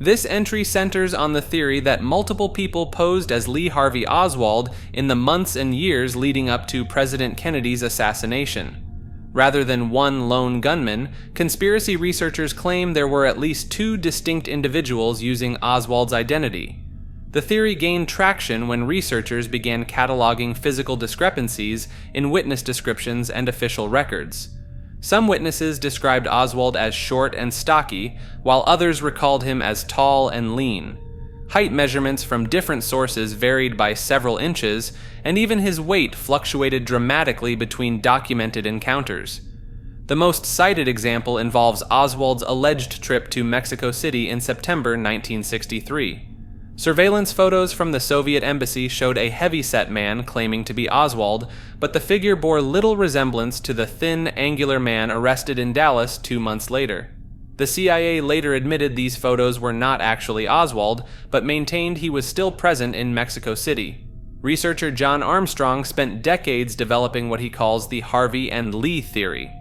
This entry centers on the theory that multiple people posed as Lee Harvey Oswald in the months and years leading up to President Kennedy's assassination. Rather than one lone gunman, conspiracy researchers claim there were at least two distinct individuals using Oswald's identity. The theory gained traction when researchers began cataloging physical discrepancies in witness descriptions and official records. Some witnesses described Oswald as short and stocky, while others recalled him as tall and lean. Height measurements from different sources varied by several inches, and even his weight fluctuated dramatically between documented encounters. The most cited example involves Oswald's alleged trip to Mexico City in September 1963. Surveillance photos from the Soviet embassy showed a heavy-set man claiming to be Oswald, but the figure bore little resemblance to the thin, angular man arrested in Dallas 2 months later. The CIA later admitted these photos were not actually Oswald, but maintained he was still present in Mexico City. Researcher John Armstrong spent decades developing what he calls the Harvey and Lee theory.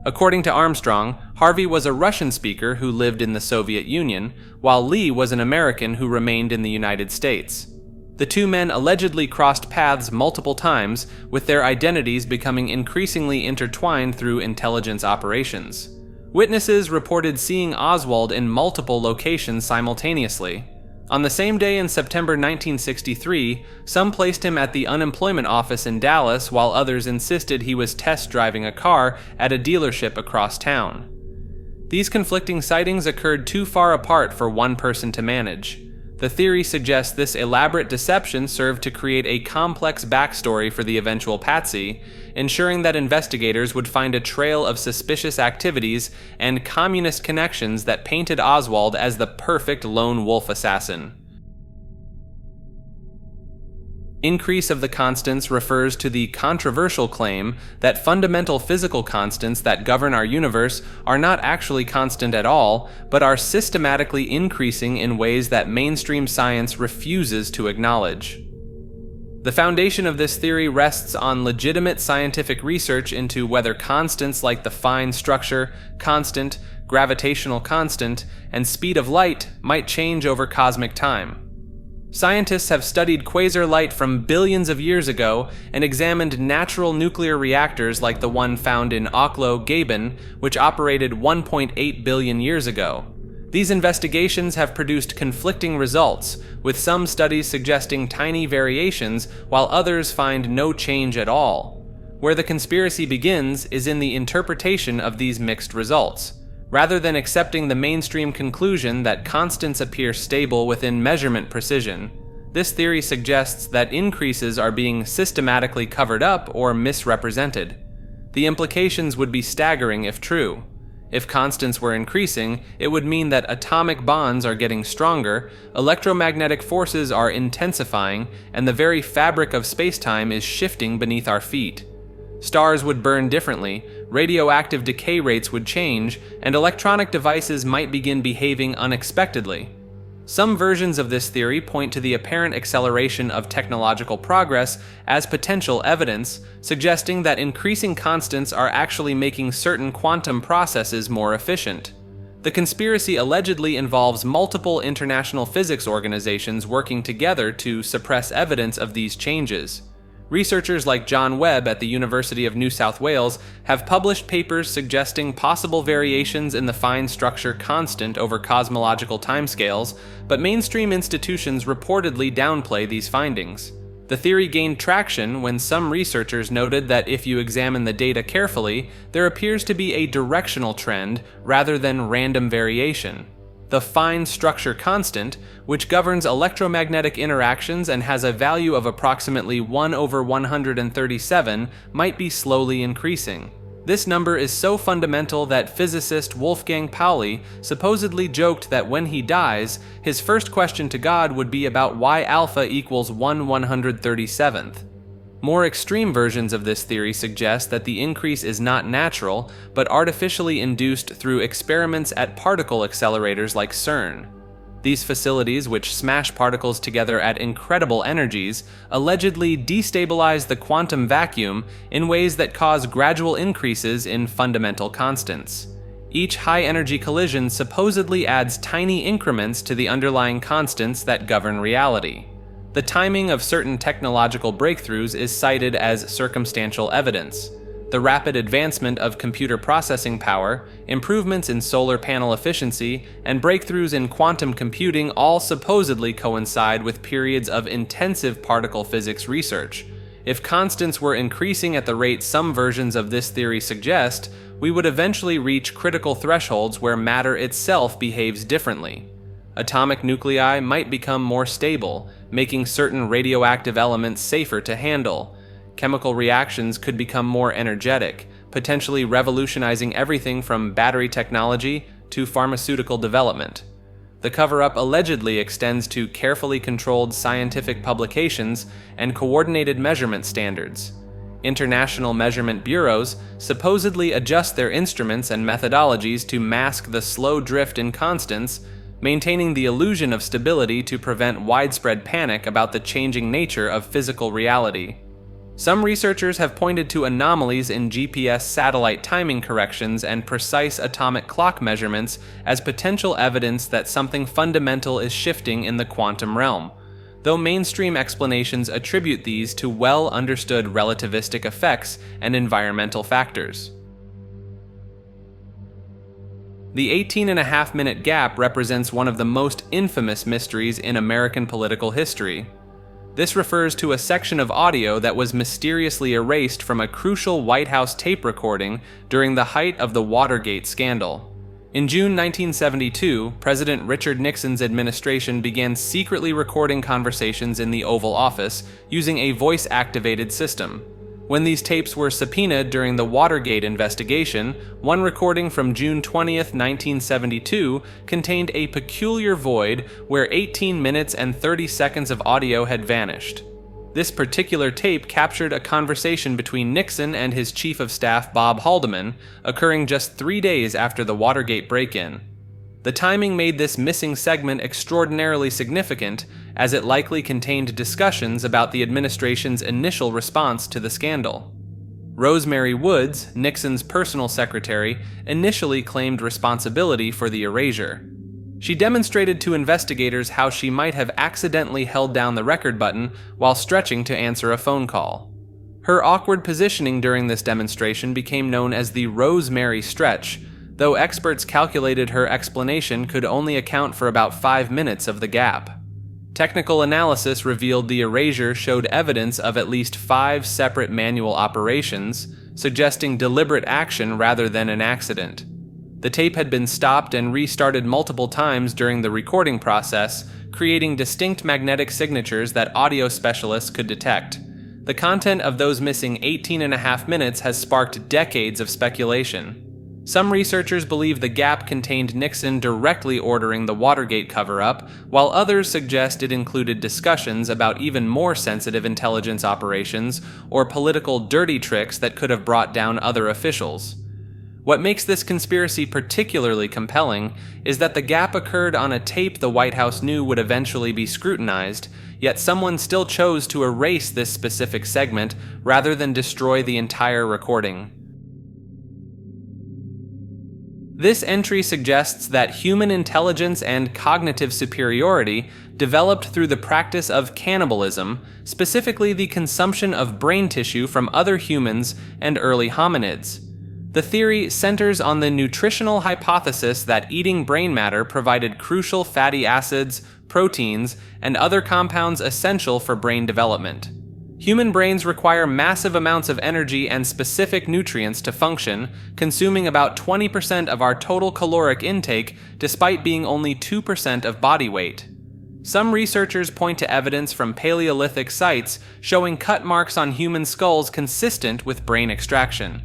According to Armstrong, Harvey was a Russian speaker who lived in the Soviet Union, while Lee was an American who remained in the United States. The two men allegedly crossed paths multiple times, with their identities becoming increasingly intertwined through intelligence operations. Witnesses reported seeing Oswald in multiple locations simultaneously. On the same day in September 1963, some placed him at the unemployment office in Dallas, while others insisted he was test driving a car at a dealership across town. These conflicting sightings occurred too far apart for one person to manage. The theory suggests this elaborate deception served to create a complex backstory for the eventual patsy, ensuring that investigators would find a trail of suspicious activities and communist connections that painted Oswald as the perfect lone wolf assassin. Increase of the constants refers to the controversial claim that fundamental physical constants that govern our universe are not actually constant at all, but are systematically increasing in ways that mainstream science refuses to acknowledge. The foundation of this theory rests on legitimate scientific research into whether constants like the fine structure, constant, gravitational constant, and speed of light might change over cosmic time. Scientists have studied quasar light from billions of years ago and examined natural nuclear reactors like the one found in Oklo, Gabon, which operated 1.8 billion years ago. These investigations have produced conflicting results, with some studies suggesting tiny variations while others find no change at all. Where the conspiracy begins is in the interpretation of these mixed results. Rather than accepting the mainstream conclusion that constants appear stable within measurement precision, this theory suggests that increases are being systematically covered up or misrepresented. The implications would be staggering if true. If constants were increasing, it would mean that atomic bonds are getting stronger, electromagnetic forces are intensifying, and the very fabric of space-time is shifting beneath our feet. Stars would burn differently, radioactive decay rates would change, and electronic devices might begin behaving unexpectedly. Some versions of this theory point to the apparent acceleration of technological progress as potential evidence, suggesting that increasing constants are actually making certain quantum processes more efficient. The conspiracy allegedly involves multiple international physics organizations working together to suppress evidence of these changes. Researchers like John Webb at the University of New South Wales have published papers suggesting possible variations in the fine structure constant over cosmological timescales, but mainstream institutions reportedly downplay these findings. The theory gained traction when some researchers noted that if you examine the data carefully, there appears to be a directional trend rather than random variation. The fine structure constant, which governs electromagnetic interactions and has a value of approximately 1/137, might be slowly increasing. This number is so fundamental that physicist Wolfgang Pauli supposedly joked that when he dies, his first question to God would be about why alpha equals 1/137th. More extreme versions of this theory suggest that the increase is not natural, but artificially induced through experiments at particle accelerators like CERN. These facilities, which smash particles together at incredible energies, allegedly destabilize the quantum vacuum in ways that cause gradual increases in fundamental constants. Each high-energy collision supposedly adds tiny increments to the underlying constants that govern reality. The timing of certain technological breakthroughs is cited as circumstantial evidence. The rapid advancement of computer processing power, improvements in solar panel efficiency, and breakthroughs in quantum computing all supposedly coincide with periods of intensive particle physics research. If constants were increasing at the rate some versions of this theory suggest, we would eventually reach critical thresholds where matter itself behaves differently. Atomic nuclei might become more stable, making certain radioactive elements safer to handle. Chemical reactions could become more energetic, potentially revolutionizing everything from battery technology to pharmaceutical development. The cover-up allegedly extends to carefully controlled scientific publications and coordinated measurement standards. International measurement bureaus supposedly adjust their instruments and methodologies to mask the slow drift in constants, maintaining the illusion of stability to prevent widespread panic about the changing nature of physical reality. Some researchers have pointed to anomalies in GPS satellite timing corrections and precise atomic clock measurements as potential evidence that something fundamental is shifting in the quantum realm, though mainstream explanations attribute these to well-understood relativistic effects and environmental factors. The 18.5-minute gap represents one of the most infamous mysteries in American political history. This refers to a section of audio that was mysteriously erased from a crucial White House tape recording during the height of the Watergate scandal. In June 1972, President Richard Nixon's administration began secretly recording conversations in the Oval Office using a voice-activated system. When these tapes were subpoenaed during the Watergate investigation, one recording from June 20, 1972, contained a peculiar void where 18 minutes and 30 seconds of audio had vanished. This particular tape captured a conversation between Nixon and his Chief of Staff Bob Haldeman, occurring just 3 days after the Watergate break-in. The timing made this missing segment extraordinarily significant, as it likely contained discussions about the administration's initial response to the scandal. Rosemary Woods, Nixon's personal secretary, initially claimed responsibility for the erasure. She demonstrated to investigators how she might have accidentally held down the record button while stretching to answer a phone call. Her awkward positioning during this demonstration became known as the Rosemary stretch, though experts calculated her explanation could only account for about 5 minutes of the gap. Technical analysis revealed the erasure showed evidence of at least 5 separate manual operations, suggesting deliberate action rather than an accident. The tape had been stopped and restarted multiple times during the recording process, creating distinct magnetic signatures that audio specialists could detect. The content of those missing 18.5 minutes has sparked decades of speculation. Some researchers believe the gap contained Nixon directly ordering the Watergate cover-up, while others suggest it included discussions about even more sensitive intelligence operations or political dirty tricks that could have brought down other officials. What makes this conspiracy particularly compelling is that the gap occurred on a tape the White House knew would eventually be scrutinized, yet someone still chose to erase this specific segment rather than destroy the entire recording. This entry suggests that human intelligence and cognitive superiority developed through the practice of cannibalism, specifically the consumption of brain tissue from other humans and early hominids. The theory centers on the nutritional hypothesis that eating brain matter provided crucial fatty acids, proteins, and other compounds essential for brain development. Human brains require massive amounts of energy and specific nutrients to function, consuming about 20% of our total caloric intake despite being only 2% of body weight. Some researchers point to evidence from Paleolithic sites showing cut marks on human skulls consistent with brain extraction.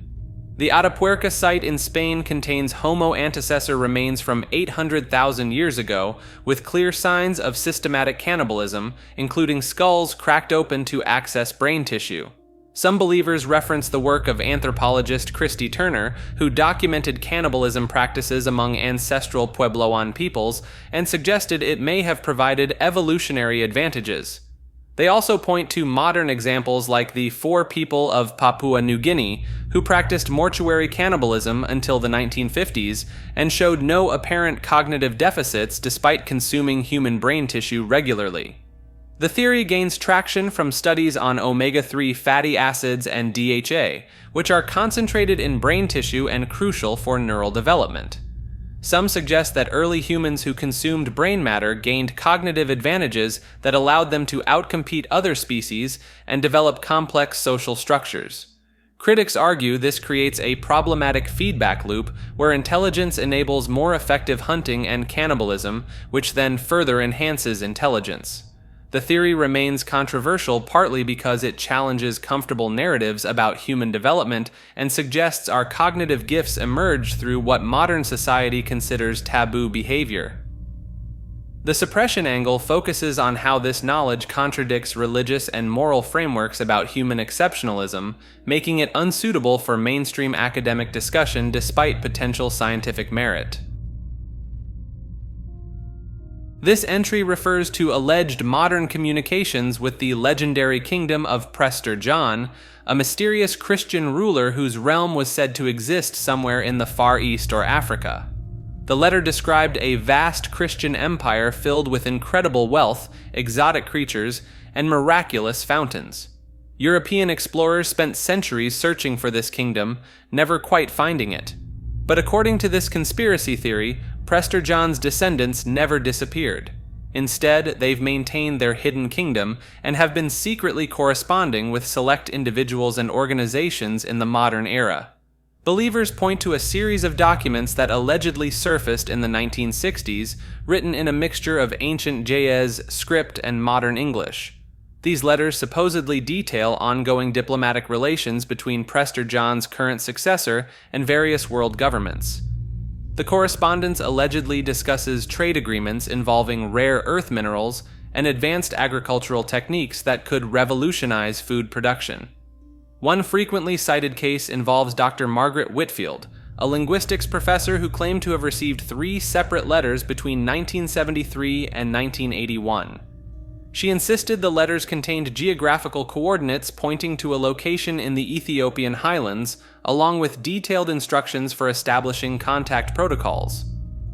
The Atapuerca site in Spain contains Homo antecessor remains from 800,000 years ago, with clear signs of systematic cannibalism, including skulls cracked open to access brain tissue. Some believers reference the work of anthropologist Christy Turner, who documented cannibalism practices among ancestral Puebloan peoples and suggested it may have provided evolutionary advantages. They also point to modern examples like the 4 people of Papua New Guinea who practiced mortuary cannibalism until the 1950s and showed no apparent cognitive deficits despite consuming human brain tissue regularly. The theory gains traction from studies on omega-3 fatty acids and DHA, which are concentrated in brain tissue and crucial for neural development. Some suggest that early humans who consumed brain matter gained cognitive advantages that allowed them to outcompete other species and develop complex social structures. Critics argue this creates a problematic feedback loop where intelligence enables more effective hunting and cannibalism, which then further enhances intelligence. The theory remains controversial partly because it challenges comfortable narratives about human development and suggests our cognitive gifts emerge through what modern society considers taboo behavior. The suppression angle focuses on how this knowledge contradicts religious and moral frameworks about human exceptionalism, making it unsuitable for mainstream academic discussion despite potential scientific merit. This entry refers to alleged modern communications with the legendary kingdom of Prester John, a mysterious Christian ruler whose realm was said to exist somewhere in the Far East or Africa. The letter described a vast Christian empire filled with incredible wealth, exotic creatures, and miraculous fountains. European explorers spent centuries searching for this kingdom, never quite finding it. But according to this conspiracy theory, Prester John's descendants never disappeared. Instead, they've maintained their hidden kingdom and have been secretly corresponding with select individuals and organizations in the modern era. Believers point to a series of documents that allegedly surfaced in the 1960s, written in a mixture of ancient Ge'ez script and modern English. These letters supposedly detail ongoing diplomatic relations between Prester John's current successor and various world governments. The correspondence allegedly discusses trade agreements involving rare earth minerals and advanced agricultural techniques that could revolutionize food production. One frequently cited case involves Dr. Margaret Whitfield, a linguistics professor who claimed to have received 3 separate letters between 1973 and 1981. She insisted the letters contained geographical coordinates pointing to a location in the Ethiopian highlands, along with detailed instructions for establishing contact protocols.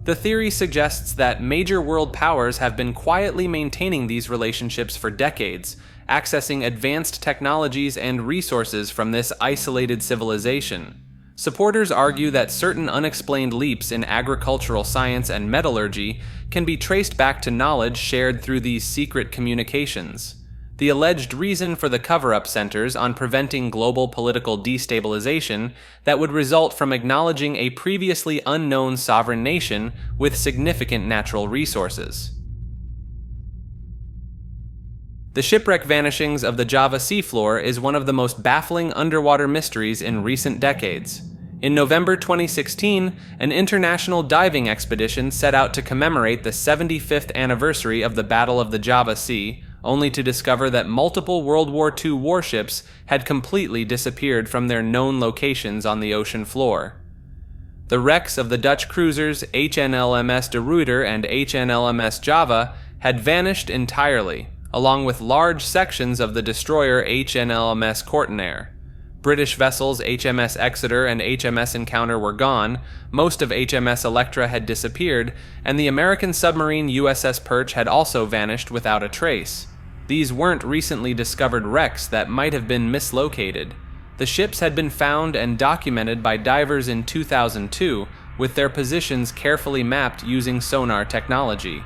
The theory suggests that major world powers have been quietly maintaining these relationships for decades, accessing advanced technologies and resources from this isolated civilization. Supporters argue that certain unexplained leaps in agricultural science and metallurgy can be traced back to knowledge shared through these secret communications. The alleged reason for the cover-up centers on preventing global political destabilization that would result from acknowledging a previously unknown sovereign nation with significant natural resources. The shipwreck vanishings of the Java seafloor is one of the most baffling underwater mysteries in recent decades. In November 2016, an international diving expedition set out to commemorate the 75th anniversary of the Battle of the Java Sea, only to discover that multiple World War II warships had completely disappeared from their known locations on the ocean floor. The wrecks of the Dutch cruisers HNLMS de Ruyter and HNLMS Java had vanished entirely, along with large sections of the destroyer HNLMS Kortenaer. British vessels HMS Exeter and HMS Encounter were gone, most of HMS Electra had disappeared, and the American submarine USS Perch had also vanished without a trace. These weren't recently discovered wrecks that might have been mislocated. The ships had been found and documented by divers in 2002, with their positions carefully mapped using sonar technology.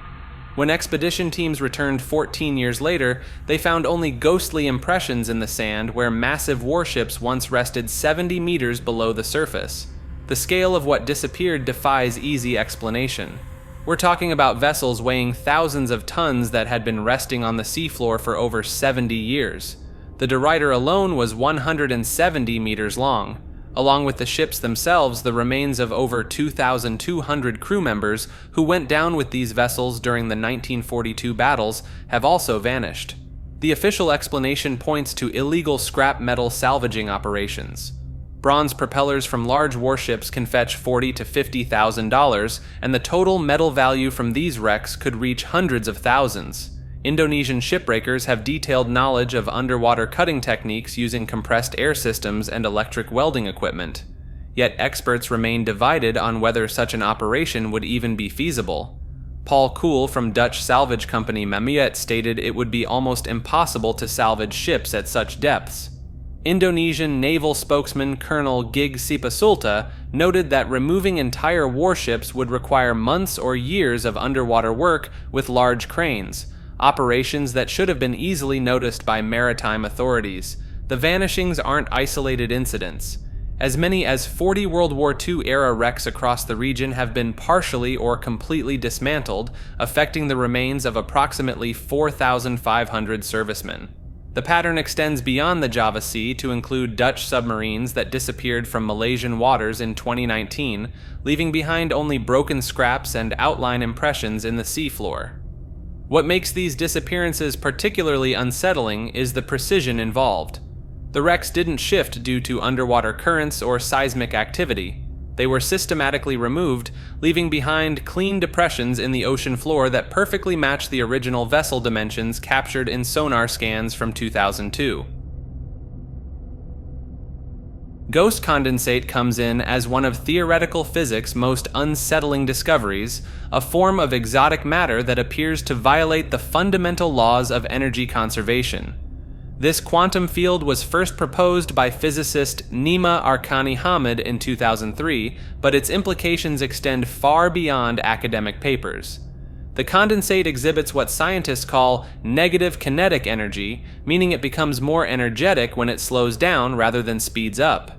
When expedition teams returned 14 years later, they found only ghostly impressions in the sand where massive warships once rested 70 meters below the surface. The scale of what disappeared defies easy explanation. We're talking about vessels weighing thousands of tons that had been resting on the seafloor for over 70 years. The De Ruyter alone was 170 meters long. Along with the ships themselves, the remains of over 2,200 crew members who went down with these vessels during the 1942 battles have also vanished. The official explanation points to illegal scrap metal salvaging operations. Bronze propellers from large warships can fetch $40,000 to $50,000, and the total metal value from these wrecks could reach hundreds of thousands. Indonesian shipbreakers have detailed knowledge of underwater cutting techniques using compressed air systems and electric welding equipment. Yet experts remain divided on whether such an operation would even be feasible. Paul Kool from Dutch salvage company Mamiet stated it would be almost impossible to salvage ships at such depths. Indonesian naval spokesman Colonel Gig Sipasulta noted that removing entire warships would require months or years of underwater work with large cranes, operations that should have been easily noticed by maritime authorities. The vanishings aren't isolated incidents. As many as 40 World War II-era wrecks across the region have been partially or completely dismantled, affecting the remains of approximately 4,500 servicemen. The pattern extends beyond the Java Sea to include Dutch submarines that disappeared from Malaysian waters in 2019, leaving behind only broken scraps and outline impressions in the seafloor. What makes these disappearances particularly unsettling is the precision involved. The wrecks didn't shift due to underwater currents or seismic activity. They were systematically removed, leaving behind clean depressions in the ocean floor that perfectly match the original vessel dimensions captured in sonar scans from 2002. Ghost condensate comes in as one of theoretical physics' most unsettling discoveries, a form of exotic matter that appears to violate the fundamental laws of energy conservation. This quantum field was first proposed by physicist Nima Arkani Hamid in 2003, but its implications extend far beyond academic papers. The condensate exhibits what scientists call negative kinetic energy, meaning it becomes more energetic when it slows down rather than speeds up.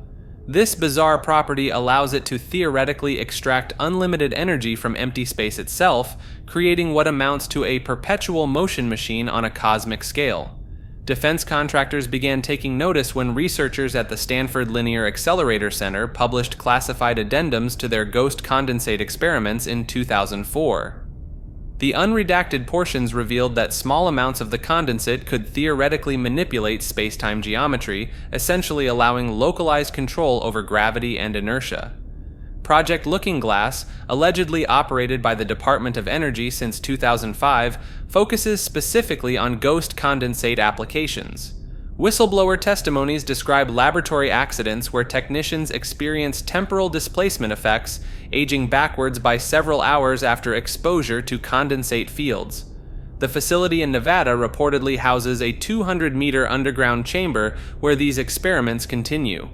This bizarre property allows it to theoretically extract unlimited energy from empty space itself, creating what amounts to a perpetual motion machine on a cosmic scale. Defense contractors began taking notice when researchers at the Stanford Linear Accelerator Center published classified addendums to their ghost condensate experiments in 2004. The unredacted portions revealed that small amounts of the condensate could theoretically manipulate space-time geometry, essentially allowing localized control over gravity and inertia. Project Looking Glass, allegedly operated by the Department of Energy since 2005, focuses specifically on ghost condensate applications. Whistleblower testimonies describe laboratory accidents where technicians experience temporal displacement effects, aging backwards by several hours after exposure to condensate fields. The facility in Nevada reportedly houses a 200-meter underground chamber where these experiments continue.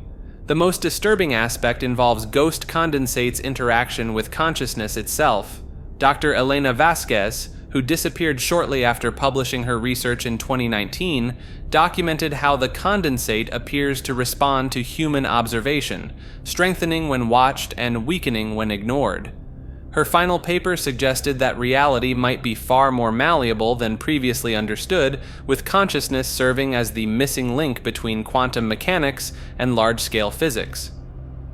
The most disturbing aspect involves ghost condensate's interaction with consciousness itself. Dr. Elena Vasquez, who disappeared shortly after publishing her research in 2019, documented how the condensate appears to respond to human observation, strengthening when watched and weakening when ignored. Her final paper suggested that reality might be far more malleable than previously understood, with consciousness serving as the missing link between quantum mechanics and large-scale physics.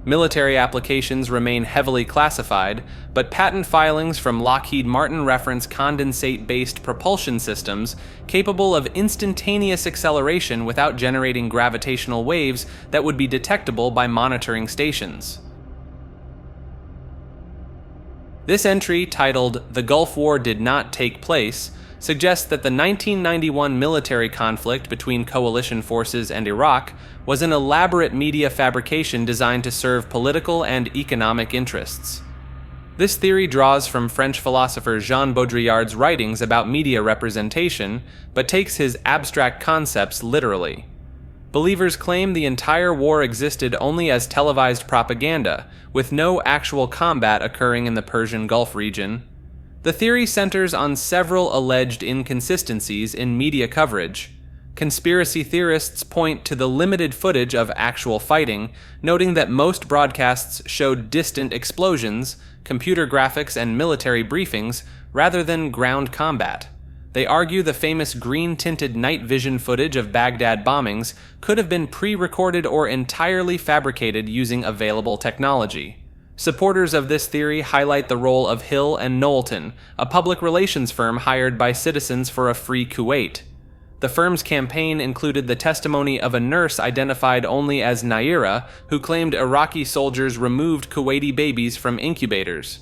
Military applications remain heavily classified, but patent filings from Lockheed Martin reference condensate-based propulsion systems capable of instantaneous acceleration without generating gravitational waves that would be detectable by monitoring stations. This entry, titled "The Gulf War Did Not Take Place," suggests that the 1991 military conflict between coalition forces and Iraq was an elaborate media fabrication designed to serve political and economic interests. This theory draws from French philosopher Jean Baudrillard's writings about media representation, but takes his abstract concepts literally. Believers claim the entire war existed only as televised propaganda, with no actual combat occurring in the Persian Gulf region. The theory centers on several alleged inconsistencies in media coverage. Conspiracy theorists point to the limited footage of actual fighting, noting that most broadcasts showed distant explosions, computer graphics, and military briefings, rather than ground combat. They argue the famous green-tinted night vision footage of Baghdad bombings could have been pre-recorded or entirely fabricated using available technology. Supporters of this theory highlight the role of Hill and Knowlton, a public relations firm hired by citizens for a free Kuwait. The firm's campaign included the testimony of a nurse identified only as Naira, who claimed Iraqi soldiers removed Kuwaiti babies from incubators.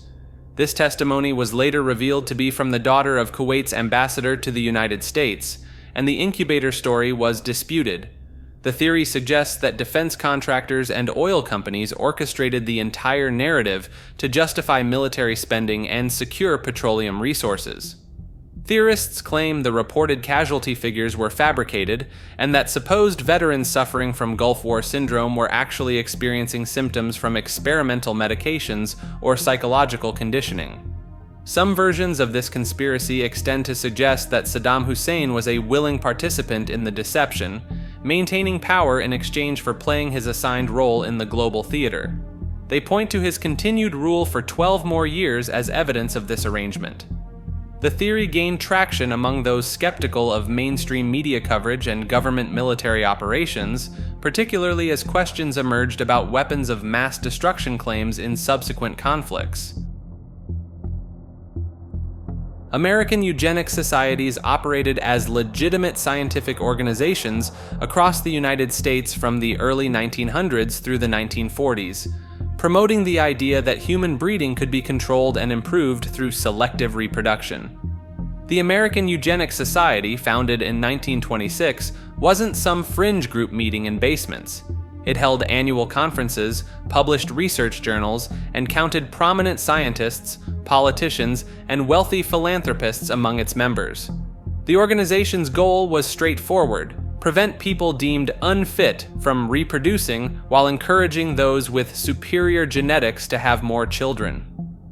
This testimony was later revealed to be from the daughter of Kuwait's ambassador to the United States, and the incubator story was disputed. The theory suggests that defense contractors and oil companies orchestrated the entire narrative to justify military spending and secure petroleum resources. Theorists claim the reported casualty figures were fabricated, and that supposed veterans suffering from Gulf War syndrome were actually experiencing symptoms from experimental medications or psychological conditioning. Some versions of this conspiracy extend to suggest that Saddam Hussein was a willing participant in the deception, maintaining power in exchange for playing his assigned role in the global theater. They point to his continued rule for 12 more years as evidence of this arrangement. The theory gained traction among those skeptical of mainstream media coverage and government military operations, particularly as questions emerged about weapons of mass destruction claims in subsequent conflicts. American eugenics societies operated as legitimate scientific organizations across the United States from the early 1900s through the 1940s, promoting the idea that human breeding could be controlled and improved through selective reproduction. The American Eugenics Society, founded in 1926, wasn't some fringe group meeting in basements. It held annual conferences, published research journals, and counted prominent scientists, politicians, and wealthy philanthropists among its members. The organization's goal was straightforward: prevent people deemed unfit from reproducing while encouraging those with superior genetics to have more children.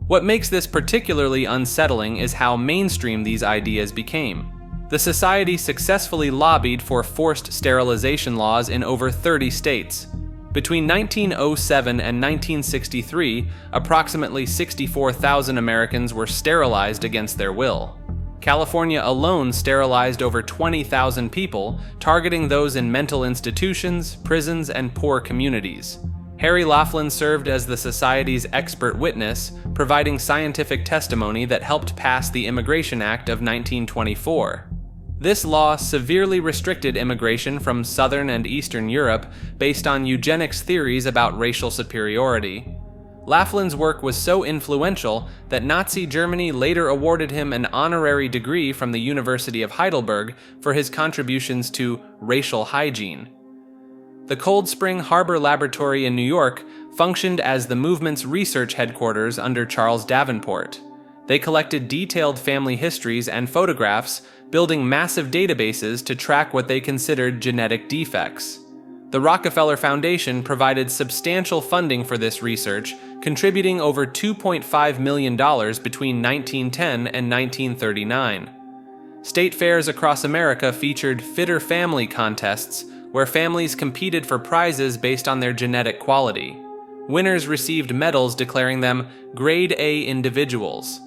What makes this particularly unsettling is how mainstream these ideas became. The society successfully lobbied for forced sterilization laws in over 30 states. Between 1907 and 1963, approximately 64,000 Americans were sterilized against their will. California alone sterilized over 20,000 people, targeting those in mental institutions, prisons, and poor communities. Harry Laughlin served as the society's expert witness, providing scientific testimony that helped pass the Immigration Act of 1924. This law severely restricted immigration from Southern and Eastern Europe based on eugenics theories about racial superiority. Laughlin's work was so influential that Nazi Germany later awarded him an honorary degree from the University of Heidelberg for his contributions to racial hygiene. The Cold Spring Harbor Laboratory in New York functioned as the movement's research headquarters under Charles Davenport. They collected detailed family histories and photographs, building massive databases to track what they considered genetic defects. The Rockefeller Foundation provided substantial funding for this research, contributing over $2.5 million between 1910 and 1939. State fairs across America featured fitter family contests, where families competed for prizes based on their genetic quality. Winners received medals declaring them Grade A individuals.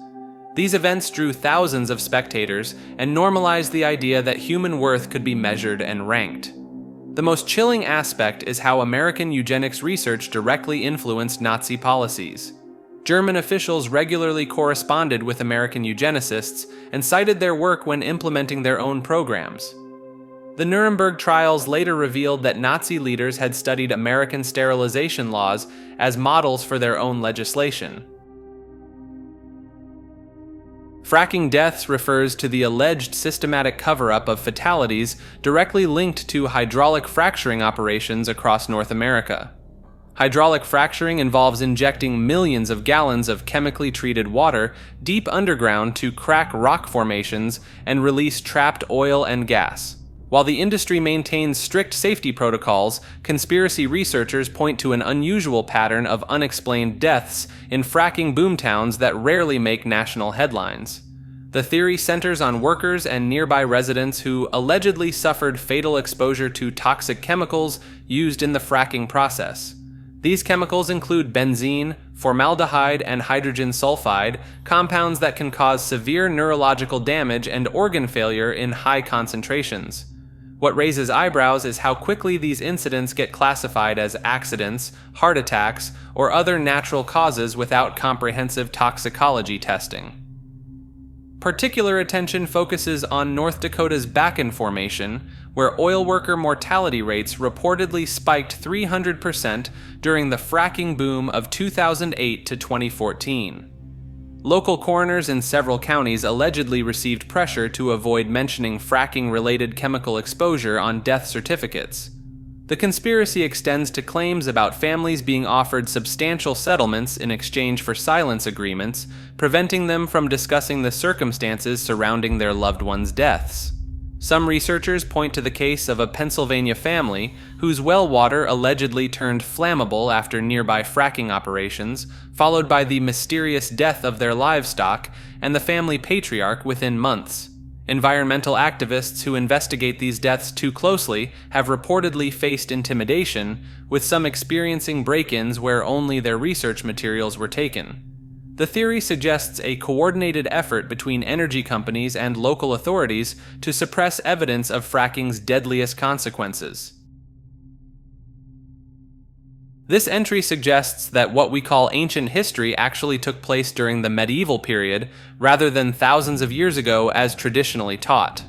These events drew thousands of spectators and normalized the idea that human worth could be measured and ranked. The most chilling aspect is how American eugenics research directly influenced Nazi policies. German officials regularly corresponded with American eugenicists and cited their work when implementing their own programs. The Nuremberg trials later revealed that Nazi leaders had studied American sterilization laws as models for their own legislation. Fracking deaths refers to the alleged systematic cover-up of fatalities directly linked to hydraulic fracturing operations across North America. Hydraulic fracturing involves injecting millions of gallons of chemically treated water deep underground to crack rock formations and release trapped oil and gas. While the industry maintains strict safety protocols, conspiracy researchers point to an unusual pattern of unexplained deaths in fracking boomtowns that rarely make national headlines. The theory centers on workers and nearby residents who allegedly suffered fatal exposure to toxic chemicals used in the fracking process. These chemicals include benzene, formaldehyde, and hydrogen sulfide, compounds that can cause severe neurological damage and organ failure in high concentrations. What raises eyebrows is how quickly these incidents get classified as accidents, heart attacks, or other natural causes without comprehensive toxicology testing. Particular attention focuses on North Dakota's Bakken Formation, where oil worker mortality rates reportedly spiked 300% during the fracking boom of 2008 to 2014. Local coroners in several counties allegedly received pressure to avoid mentioning fracking-related chemical exposure on death certificates. The conspiracy extends to claims about families being offered substantial settlements in exchange for silence agreements, preventing them from discussing the circumstances surrounding their loved ones' deaths. Some researchers point to the case of a Pennsylvania family whose well water allegedly turned flammable after nearby fracking operations, followed by the mysterious death of their livestock and the family patriarch within months. Environmental activists who investigate these deaths too closely have reportedly faced intimidation, with some experiencing break-ins where only their research materials were taken. The theory suggests a coordinated effort between energy companies and local authorities to suppress evidence of fracking's deadliest consequences. This entry suggests that what we call ancient history actually took place during the medieval period, rather than thousands of years ago as traditionally taught.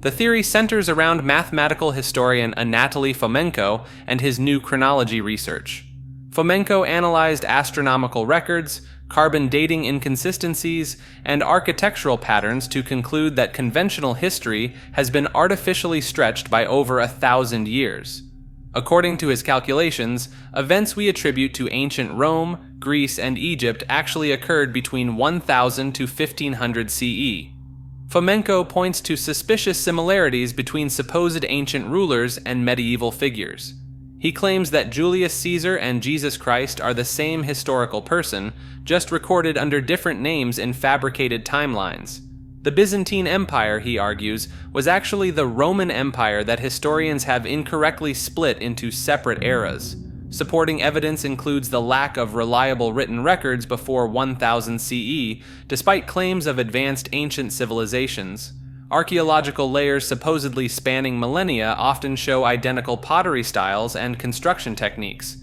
The theory centers around mathematical historian Anatoly Fomenko and his new chronology research. Fomenko analyzed astronomical records, carbon dating inconsistencies, and architectural patterns to conclude that conventional history has been artificially stretched by over 1,000 years. According to his calculations, events we attribute to ancient Rome, Greece, and Egypt actually occurred between 1000 to 1500 CE. Fomenko points to suspicious similarities between supposed ancient rulers and medieval figures. He claims that Julius Caesar and Jesus Christ are the same historical person, just recorded under different names in fabricated timelines. The Byzantine Empire, he argues, was actually the Roman Empire that historians have incorrectly split into separate eras. Supporting evidence includes the lack of reliable written records before 1000 CE, despite claims of advanced ancient civilizations. Archaeological layers supposedly spanning millennia often show identical pottery styles and construction techniques.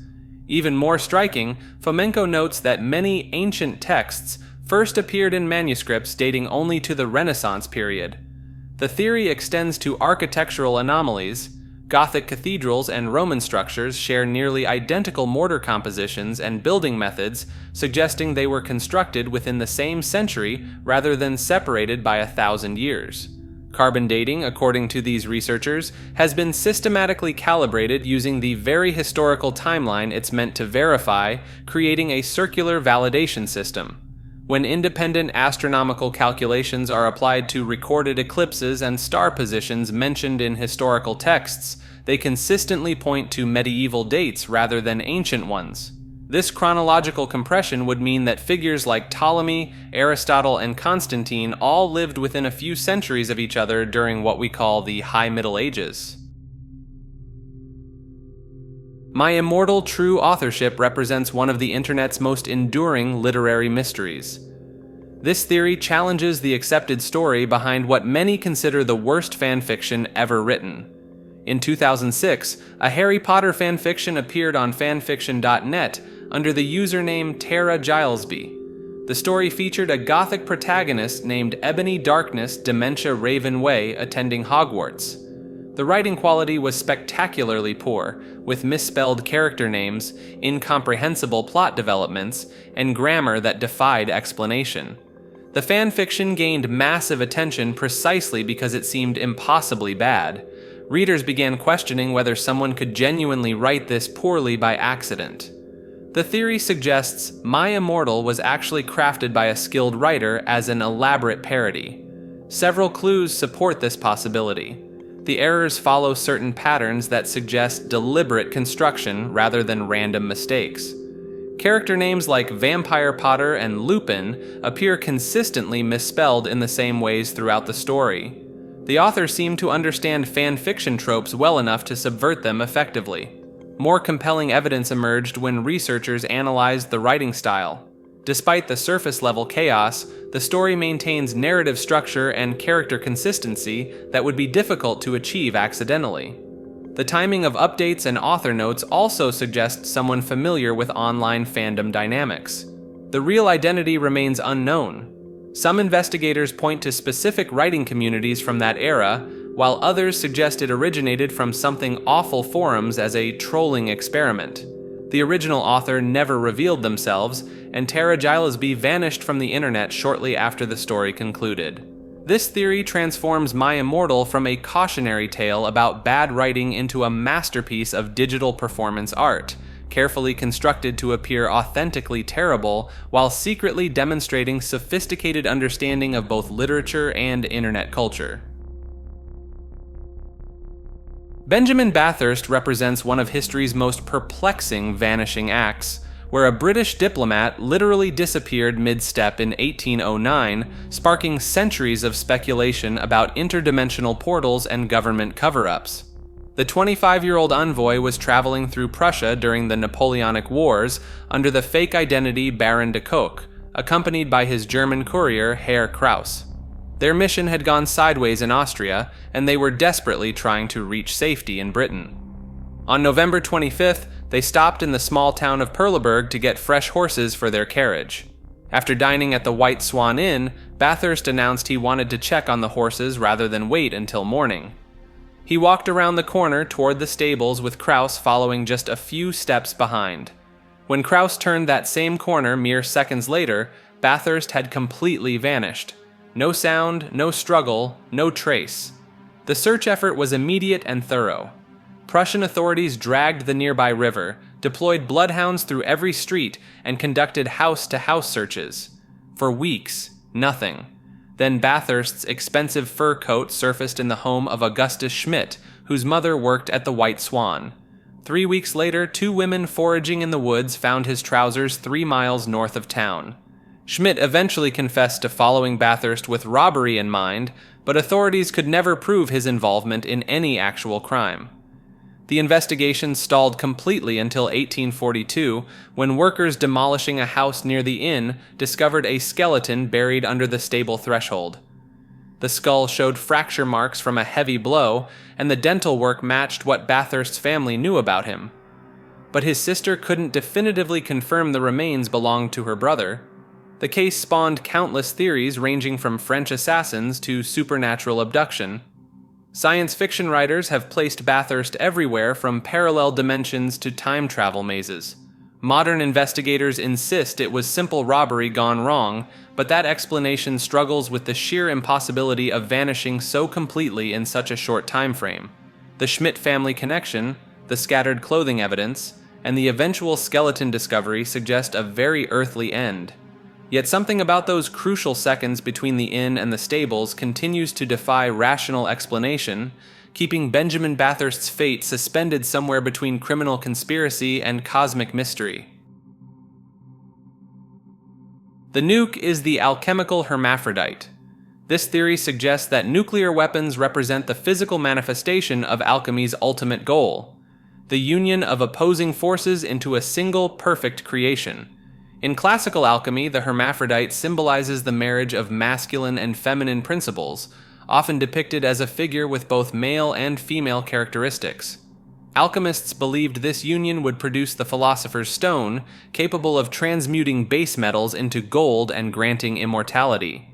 Even more striking, Fomenko notes that many ancient texts first appeared in manuscripts dating only to the Renaissance period. The theory extends to architectural anomalies. Gothic cathedrals and Roman structures share nearly identical mortar compositions and building methods, suggesting they were constructed within the same century rather than separated by 1,000 years. Carbon dating, according to these researchers, has been systematically calibrated using the very historical timeline it's meant to verify, creating a circular validation system. When independent astronomical calculations are applied to recorded eclipses and star positions mentioned in historical texts, they consistently point to medieval dates rather than ancient ones. This chronological compression would mean that figures like Ptolemy, Aristotle, and Constantine all lived within a few centuries of each other during what we call the High Middle Ages. My immortal true authorship represents one of the internet's most enduring literary mysteries. This theory challenges the accepted story behind what many consider the worst fanfiction ever written. In 2006, a Harry Potter fanfiction appeared on fanfiction.net under the username Tara Gilesby. The story featured a gothic protagonist named Ebony Darkness Dementia Raven Way attending Hogwarts. The writing quality was spectacularly poor, with misspelled character names, incomprehensible plot developments, and grammar that defied explanation. The fanfiction gained massive attention precisely because it seemed impossibly bad. Readers began questioning whether someone could genuinely write this poorly by accident. The theory suggests My Immortal was actually crafted by a skilled writer as an elaborate parody. Several clues support this possibility. The errors follow certain patterns that suggest deliberate construction rather than random mistakes. Character names like Vampire Potter and Lupin appear consistently misspelled in the same ways throughout the story. The author seemed to understand fan fiction tropes well enough to subvert them effectively. More compelling evidence emerged when researchers analyzed the writing style. Despite the surface-level chaos, the story maintains narrative structure and character consistency that would be difficult to achieve accidentally. The timing of updates and author notes also suggests someone familiar with online fandom dynamics. The real identity remains unknown. Some investigators point to specific writing communities from that era, while others suggest it originated from something awful forums as a trolling experiment. The original author never revealed themselves, and Tara Gillespie vanished from the internet shortly after the story concluded. This theory transforms My Immortal from a cautionary tale about bad writing into a masterpiece of digital performance art, carefully constructed to appear authentically terrible while secretly demonstrating sophisticated understanding of both literature and internet culture. Benjamin Bathurst represents one of history's most perplexing vanishing acts, where a British diplomat literally disappeared mid-step in 1809, sparking centuries of speculation about interdimensional portals and government cover-ups. The 25-year-old envoy was traveling through Prussia during the Napoleonic Wars under the fake identity Baron de Kock, accompanied by his German courier Herr Kraus. Their mission had gone sideways in Austria, and they were desperately trying to reach safety in Britain. On November 25th, they stopped in the small town of Perleberg to get fresh horses for their carriage. After dining at the White Swan Inn, Bathurst announced he wanted to check on the horses rather than wait until morning. He walked around the corner toward the stables with Kraus following just a few steps behind. When Kraus turned that same corner mere seconds later, Bathurst had completely vanished. No sound, no struggle, no trace. The search effort was immediate and thorough. Prussian authorities dragged the nearby river, deployed bloodhounds through every street, and conducted house-to-house searches. For weeks, nothing. Then Bathurst's expensive fur coat surfaced in the home of Augustus Schmidt, whose mother worked at the White Swan. 3 weeks later, 2 women foraging in the woods found his trousers 3 miles north of town. Schmidt eventually confessed to following Bathurst with robbery in mind, but authorities could never prove his involvement in any actual crime. The investigation stalled completely until 1842, when workers demolishing a house near the inn discovered a skeleton buried under the stable threshold. The skull showed fracture marks from a heavy blow, and the dental work matched what Bathurst's family knew about him. But his sister couldn't definitively confirm the remains belonged to her brother. The case spawned countless theories ranging from French assassins to supernatural abduction. Science fiction writers have placed Bathurst everywhere from parallel dimensions to time travel mazes. Modern investigators insist it was simple robbery gone wrong, but that explanation struggles with the sheer impossibility of vanishing so completely in such a short time frame. The Schmidt family connection, the scattered clothing evidence, and the eventual skeleton discovery suggest a very earthly end. Yet something about those crucial seconds between the inn and the stables continues to defy rational explanation, keeping Benjamin Bathurst's fate suspended somewhere between criminal conspiracy and cosmic mystery. The nuke is the alchemical hermaphrodite. This theory suggests that nuclear weapons represent the physical manifestation of alchemy's ultimate goal, the union of opposing forces into a single perfect creation. In classical alchemy, the hermaphrodite symbolizes the marriage of masculine and feminine principles, often depicted as a figure with both male and female characteristics. Alchemists believed this union would produce the philosopher's stone, capable of transmuting base metals into gold and granting immortality.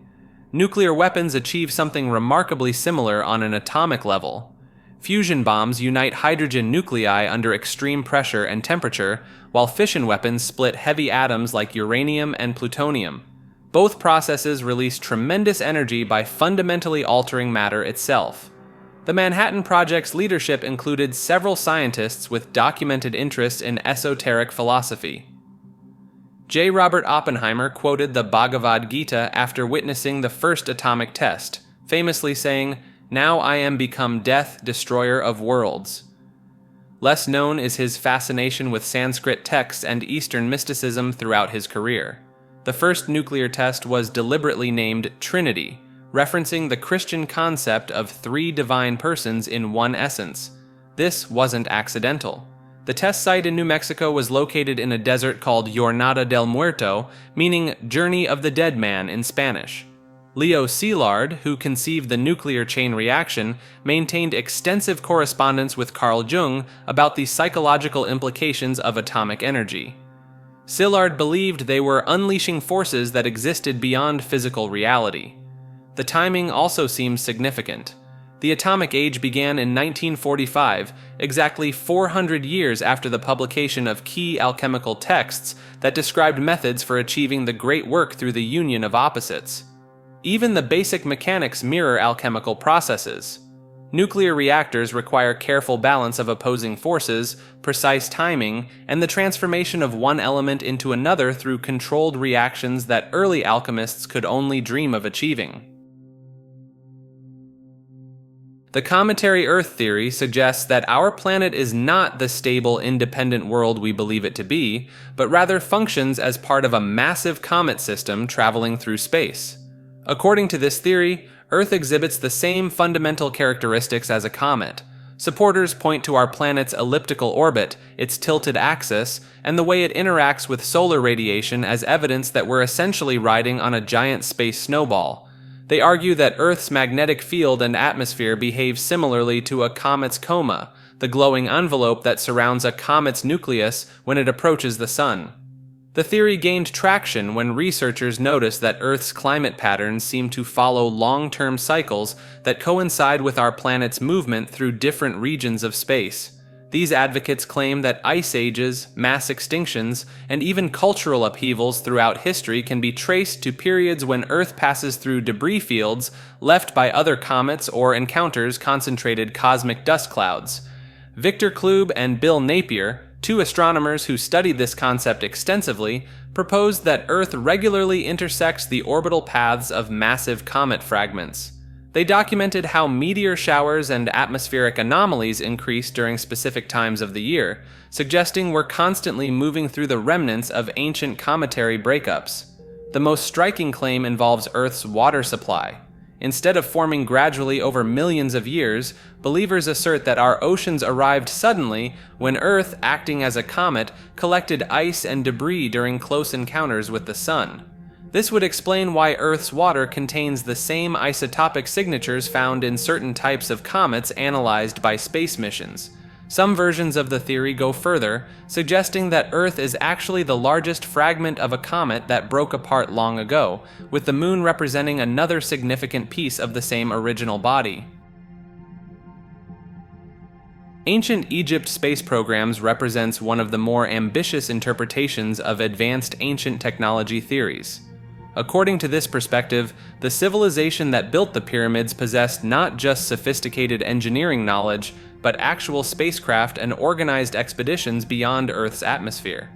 Nuclear weapons achieve something remarkably similar on an atomic level. Fusion bombs unite hydrogen nuclei under extreme pressure and temperature, while fission weapons split heavy atoms like uranium and plutonium. Both processes release tremendous energy by fundamentally altering matter itself. The Manhattan Project's leadership included several scientists with documented interests in esoteric philosophy. J. Robert Oppenheimer quoted the Bhagavad Gita after witnessing the first atomic test, famously saying, "Now I am become death, destroyer of worlds." Less known is his fascination with Sanskrit texts and Eastern mysticism throughout his career. The first nuclear test was deliberately named Trinity, referencing the Christian concept of 3 divine persons in one essence. This wasn't accidental. The test site in New Mexico was located in a desert called Jornada del Muerto, meaning Journey of the Dead Man in Spanish. Leo Szilard, who conceived the nuclear chain reaction, maintained extensive correspondence with Carl Jung about the psychological implications of atomic energy. Szilard believed they were unleashing forces that existed beyond physical reality. The timing also seems significant. The atomic age began in 1945, exactly 400 years after the publication of key alchemical texts that described methods for achieving the great work through the union of opposites. Even the basic mechanics mirror alchemical processes. Nuclear reactors require careful balance of opposing forces, precise timing, and the transformation of one element into another through controlled reactions that early alchemists could only dream of achieving. The Cometary Earth theory suggests that our planet is not the stable, independent world we believe it to be, but rather functions as part of a massive comet system traveling through space. According to this theory, Earth exhibits the same fundamental characteristics as a comet. Supporters point to our planet's elliptical orbit, its tilted axis, and the way it interacts with solar radiation as evidence that we're essentially riding on a giant space snowball. They argue that Earth's magnetic field and atmosphere behave similarly to a comet's coma, the glowing envelope that surrounds a comet's nucleus when it approaches the sun. The theory gained traction when researchers noticed that Earth's climate patterns seem to follow long-term cycles that coincide with our planet's movement through different regions of space. These advocates claim that ice ages, mass extinctions, and even cultural upheavals throughout history can be traced to periods when Earth passes through debris fields left by other comets or encounters concentrated cosmic dust clouds. Victor Klube and Bill Napier, two astronomers who studied this concept extensively, proposed that Earth regularly intersects the orbital paths of massive comet fragments. They documented how meteor showers and atmospheric anomalies increase during specific times of the year, suggesting we're constantly moving through the remnants of ancient cometary breakups. The most striking claim involves Earth's water supply. Instead of forming gradually over millions of years, believers assert that our oceans arrived suddenly when Earth, acting as a comet, collected ice and debris during close encounters with the sun. This would explain why Earth's water contains the same isotopic signatures found in certain types of comets analyzed by space missions. Some versions of the theory go further, suggesting that Earth is actually the largest fragment of a comet that broke apart long ago, with the Moon representing another significant piece of the same original body. Ancient Egypt space programs represents one of the more ambitious interpretations of advanced ancient technology theories. According to this perspective, the civilization that built the pyramids possessed not just sophisticated engineering knowledge, but actual spacecraft and organized expeditions beyond Earth's atmosphere.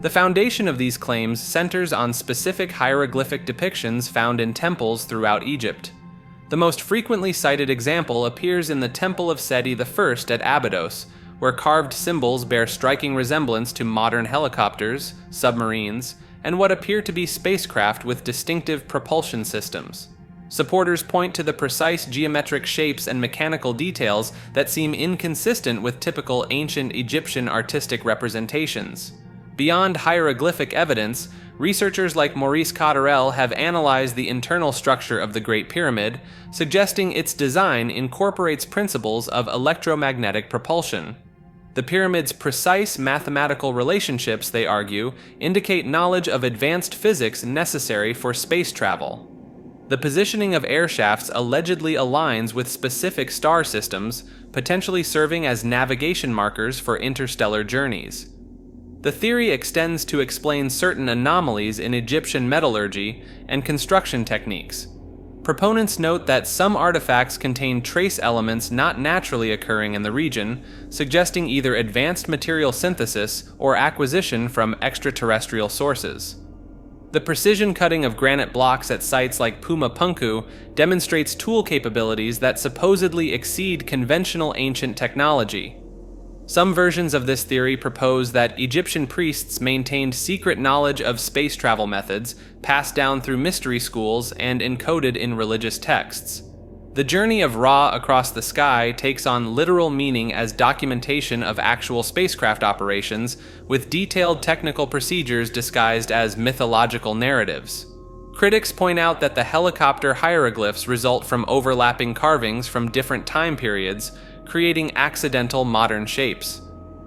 The foundation of these claims centers on specific hieroglyphic depictions found in temples throughout Egypt. The most frequently cited example appears in the Temple of Seti I at Abydos, where carved symbols bear striking resemblance to modern helicopters, submarines, and what appear to be spacecraft with distinctive propulsion systems. Supporters point to the precise geometric shapes and mechanical details that seem inconsistent with typical ancient Egyptian artistic representations. Beyond hieroglyphic evidence, researchers like Maurice Cotterell have analyzed the internal structure of the Great Pyramid, suggesting its design incorporates principles of electromagnetic propulsion. The pyramid's precise mathematical relationships, they argue, indicate knowledge of advanced physics necessary for space travel. The positioning of air shafts allegedly aligns with specific star systems, potentially serving as navigation markers for interstellar journeys. The theory extends to explain certain anomalies in Egyptian metallurgy and construction techniques. Proponents note that some artifacts contain trace elements not naturally occurring in the region, suggesting either advanced material synthesis or acquisition from extraterrestrial sources. The precision cutting of granite blocks at sites like Puma Punku demonstrates tool capabilities that supposedly exceed conventional ancient technology. Some versions of this theory propose that Egyptian priests maintained secret knowledge of space travel methods passed down through mystery schools and encoded in religious texts. The journey of Ra across the sky takes on literal meaning as documentation of actual spacecraft operations, with detailed technical procedures disguised as mythological narratives. Critics point out that the helicopter hieroglyphs result from overlapping carvings from different time periods, creating accidental modern shapes.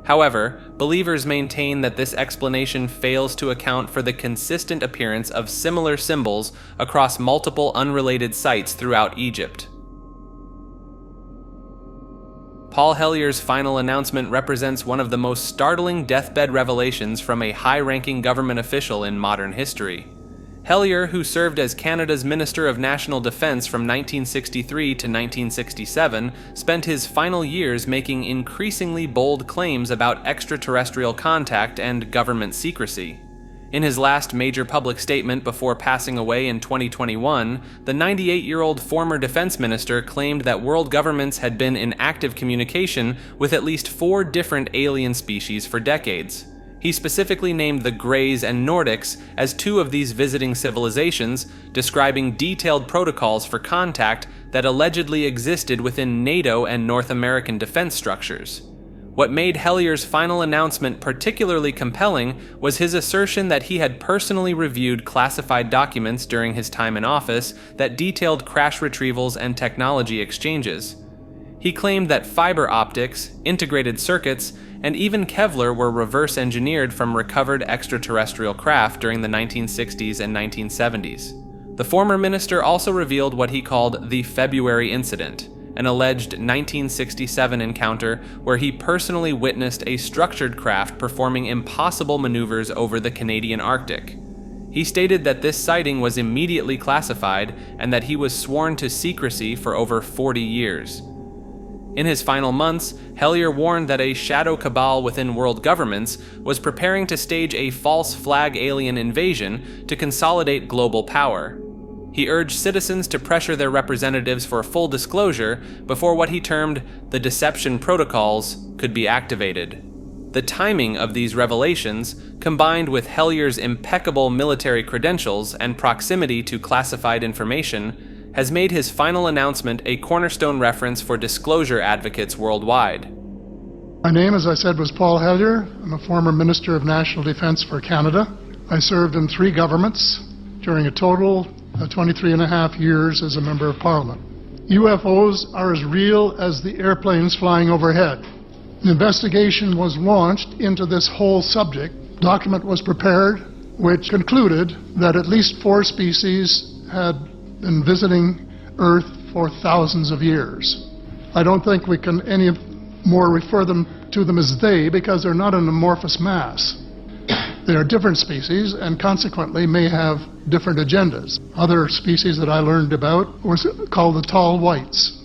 However, believers maintain that this explanation fails to account for the consistent appearance of similar symbols across multiple unrelated sites throughout Egypt. Paul Hellyer's final announcement represents one of the most startling deathbed revelations from a high-ranking government official in modern history. Hellyer, who served as Canada's Minister of National Defence from 1963 to 1967, spent his final years making increasingly bold claims about extraterrestrial contact and government secrecy. In his last major public statement before passing away in 2021, the 98-year-old former defense minister claimed that world governments had been in active communication with at least 4 different alien species for decades. He specifically named the Greys and Nordics as 2 of these visiting civilizations, describing detailed protocols for contact that allegedly existed within NATO and North American defense structures. What made Hellyer's final announcement particularly compelling was his assertion that he had personally reviewed classified documents during his time in office that detailed crash retrievals and technology exchanges. He claimed that fiber optics, integrated circuits, and even Kevlar were reverse engineered from recovered extraterrestrial craft during the 1960s and 1970s. The former minister also revealed what he called the February Incident, an alleged 1967 encounter where he personally witnessed a structured craft performing impossible maneuvers over the Canadian Arctic. He stated that this sighting was immediately classified and that he was sworn to secrecy for over 40 years. In his final months, Hellyer warned that a shadow cabal within world governments was preparing to stage a false flag alien invasion to consolidate global power. He urged citizens to pressure their representatives for full disclosure before what he termed the deception protocols could be activated. The timing of these revelations, combined with Hellyer's impeccable military credentials and proximity to classified information, has made his final announcement a cornerstone reference for disclosure advocates worldwide. My name, as I said, was Paul Hellyer. I'm a former Minister of National Defence for Canada. I served in 3 governments during a total of 23 and a half years as a Member of Parliament. UFOs are as real as the airplanes flying overhead. An investigation was launched into this whole subject. A document was prepared which concluded that at least 4 species had been visiting Earth for thousands of years. I don't think we can any more refer to them as they, because they're not an amorphous mass. They are different species and consequently may have different agendas. Other species that I learned about was called the tall whites.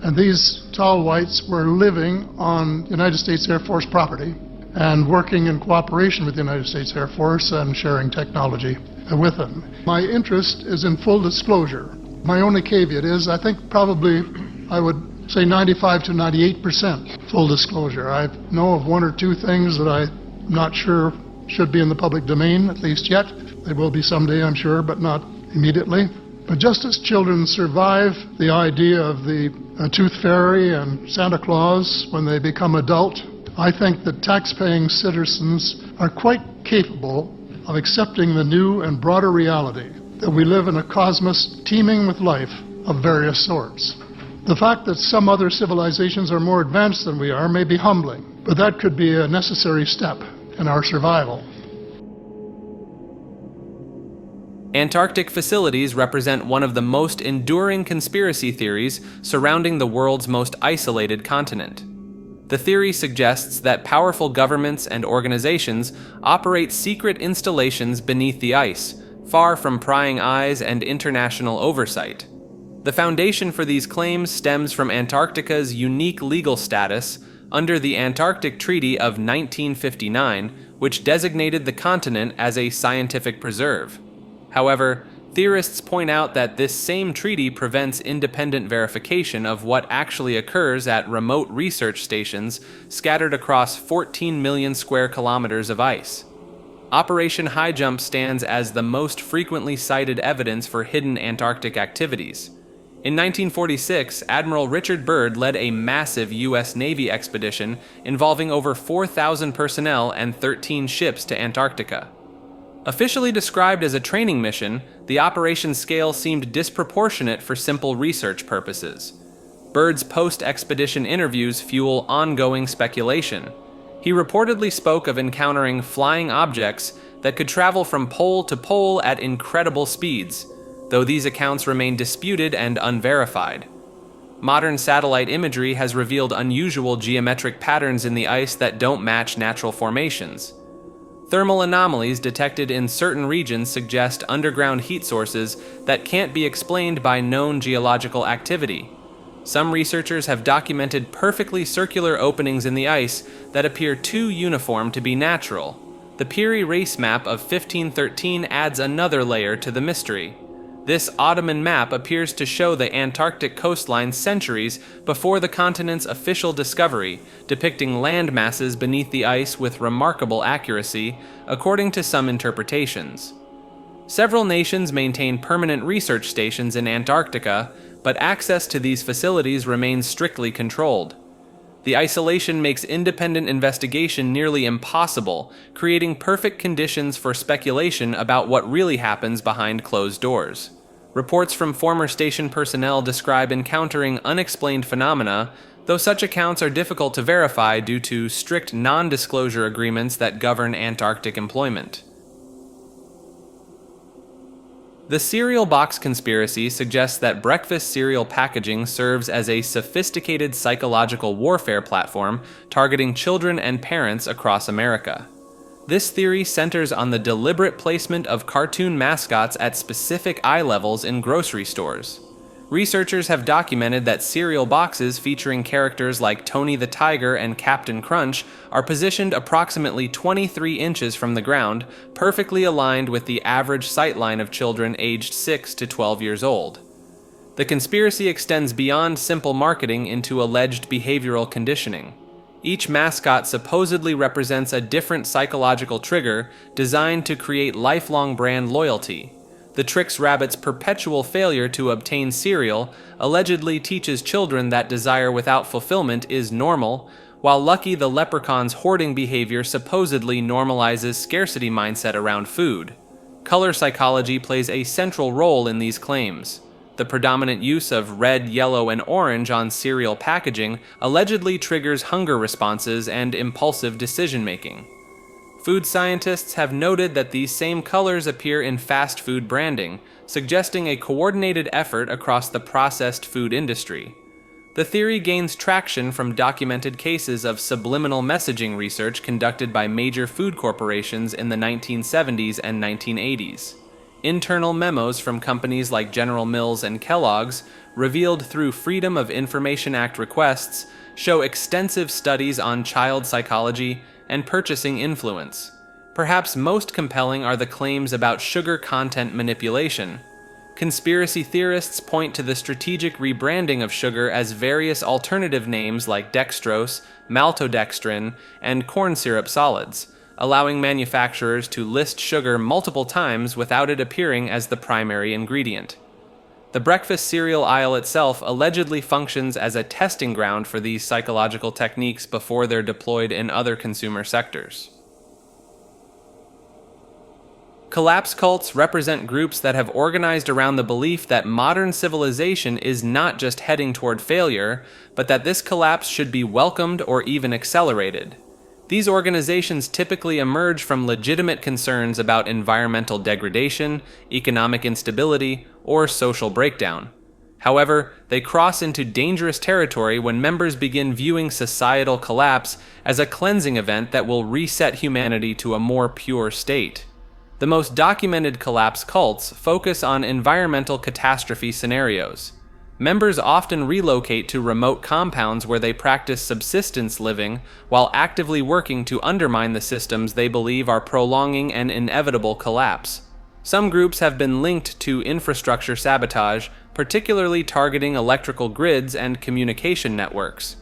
And these tall whites were living on United States Air Force property and working in cooperation with the United States Air Force and sharing technology with them. My interest is in full disclosure. My only caveat is I think probably I would say 95 to 98% full disclosure. I know of 1 or 2 things that I'm not sure should be in the public domain, at least yet. They will be someday, I'm sure, but not immediately. But just as children survive the idea of the Tooth Fairy and Santa Claus when they become adult, I think that tax-paying citizens are quite capable of accepting the new and broader reality that we live in a cosmos teeming with life of various sorts. The fact that some other civilizations are more advanced than we are may be humbling, but that could be a necessary step in our survival. Antarctic facilities represent one of the most enduring conspiracy theories surrounding the world's most isolated continent. The theory suggests that powerful governments and organizations operate secret installations beneath the ice, far from prying eyes and international oversight. The foundation for these claims stems from Antarctica's unique legal status under the Antarctic Treaty of 1959, which designated the continent as a scientific preserve. However, theorists point out that this same treaty prevents independent verification of what actually occurs at remote research stations scattered across 14 million square kilometers of ice. Operation High Jump stands as the most frequently cited evidence for hidden Antarctic activities. In 1946, Admiral Richard Byrd led a massive U.S. Navy expedition involving over 4,000 personnel and 13 ships to Antarctica. Officially described as a training mission, the operation's scale seemed disproportionate for simple research purposes. Byrd's post-expedition interviews fuel ongoing speculation. He reportedly spoke of encountering flying objects that could travel from pole to pole at incredible speeds, though these accounts remain disputed and unverified. Modern satellite imagery has revealed unusual geometric patterns in the ice that don't match natural formations. Thermal anomalies detected in certain regions suggest underground heat sources that can't be explained by known geological activity. Some researchers have documented perfectly circular openings in the ice that appear too uniform to be natural. The Peary race map of 1513 adds another layer to the mystery. This Ottoman map appears to show the Antarctic coastline centuries before the continent's official discovery, depicting land masses beneath the ice with remarkable accuracy, according to some interpretations. Several nations maintain permanent research stations in Antarctica, but access to these facilities remains strictly controlled. The isolation makes independent investigation nearly impossible, creating perfect conditions for speculation about what really happens behind closed doors. Reports from former station personnel describe encountering unexplained phenomena, though such accounts are difficult to verify due to strict non-disclosure agreements that govern Antarctic employment. The cereal box conspiracy suggests that breakfast cereal packaging serves as a sophisticated psychological warfare platform targeting children and parents across America. This theory centers on the deliberate placement of cartoon mascots at specific eye levels in grocery stores. Researchers have documented that cereal boxes featuring characters like Tony the Tiger and Captain Crunch are positioned approximately 23 inches from the ground, perfectly aligned with the average sightline of children aged 6 to 12 years old. The conspiracy extends beyond simple marketing into alleged behavioral conditioning. Each mascot supposedly represents a different psychological trigger designed to create lifelong brand loyalty. The Trix Rabbit's perpetual failure to obtain cereal allegedly teaches children that desire without fulfillment is normal, while Lucky the Leprechaun's hoarding behavior supposedly normalizes scarcity mindset around food. Color psychology plays a central role in these claims. The predominant use of red, yellow, and orange on cereal packaging allegedly triggers hunger responses and impulsive decision-making. Food scientists have noted that these same colors appear in fast food branding, suggesting a coordinated effort across the processed food industry. The theory gains traction from documented cases of subliminal messaging research conducted by major food corporations in the 1970s and 1980s. Internal memos from companies like General Mills and Kellogg's, revealed through Freedom of Information Act requests, show extensive studies on child psychology and purchasing influence. Perhaps most compelling are the claims about sugar content manipulation. Conspiracy theorists point to the strategic rebranding of sugar as various alternative names like dextrose, maltodextrin, and corn syrup solids, allowing manufacturers to list sugar multiple times without it appearing as the primary ingredient. The breakfast cereal aisle itself allegedly functions as a testing ground for these psychological techniques before they're deployed in other consumer sectors. Collapse cults represent groups that have organized around the belief that modern civilization is not just heading toward failure, but that this collapse should be welcomed or even accelerated. These organizations typically emerge from legitimate concerns about environmental degradation, economic instability, or social breakdown. However, they cross into dangerous territory when members begin viewing societal collapse as a cleansing event that will reset humanity to a more pure state. The most documented collapse cults focus on environmental catastrophe scenarios. Members often relocate to remote compounds where they practice subsistence living while actively working to undermine the systems they believe are prolonging an inevitable collapse. Some groups have been linked to infrastructure sabotage, particularly targeting electrical grids and communication networks.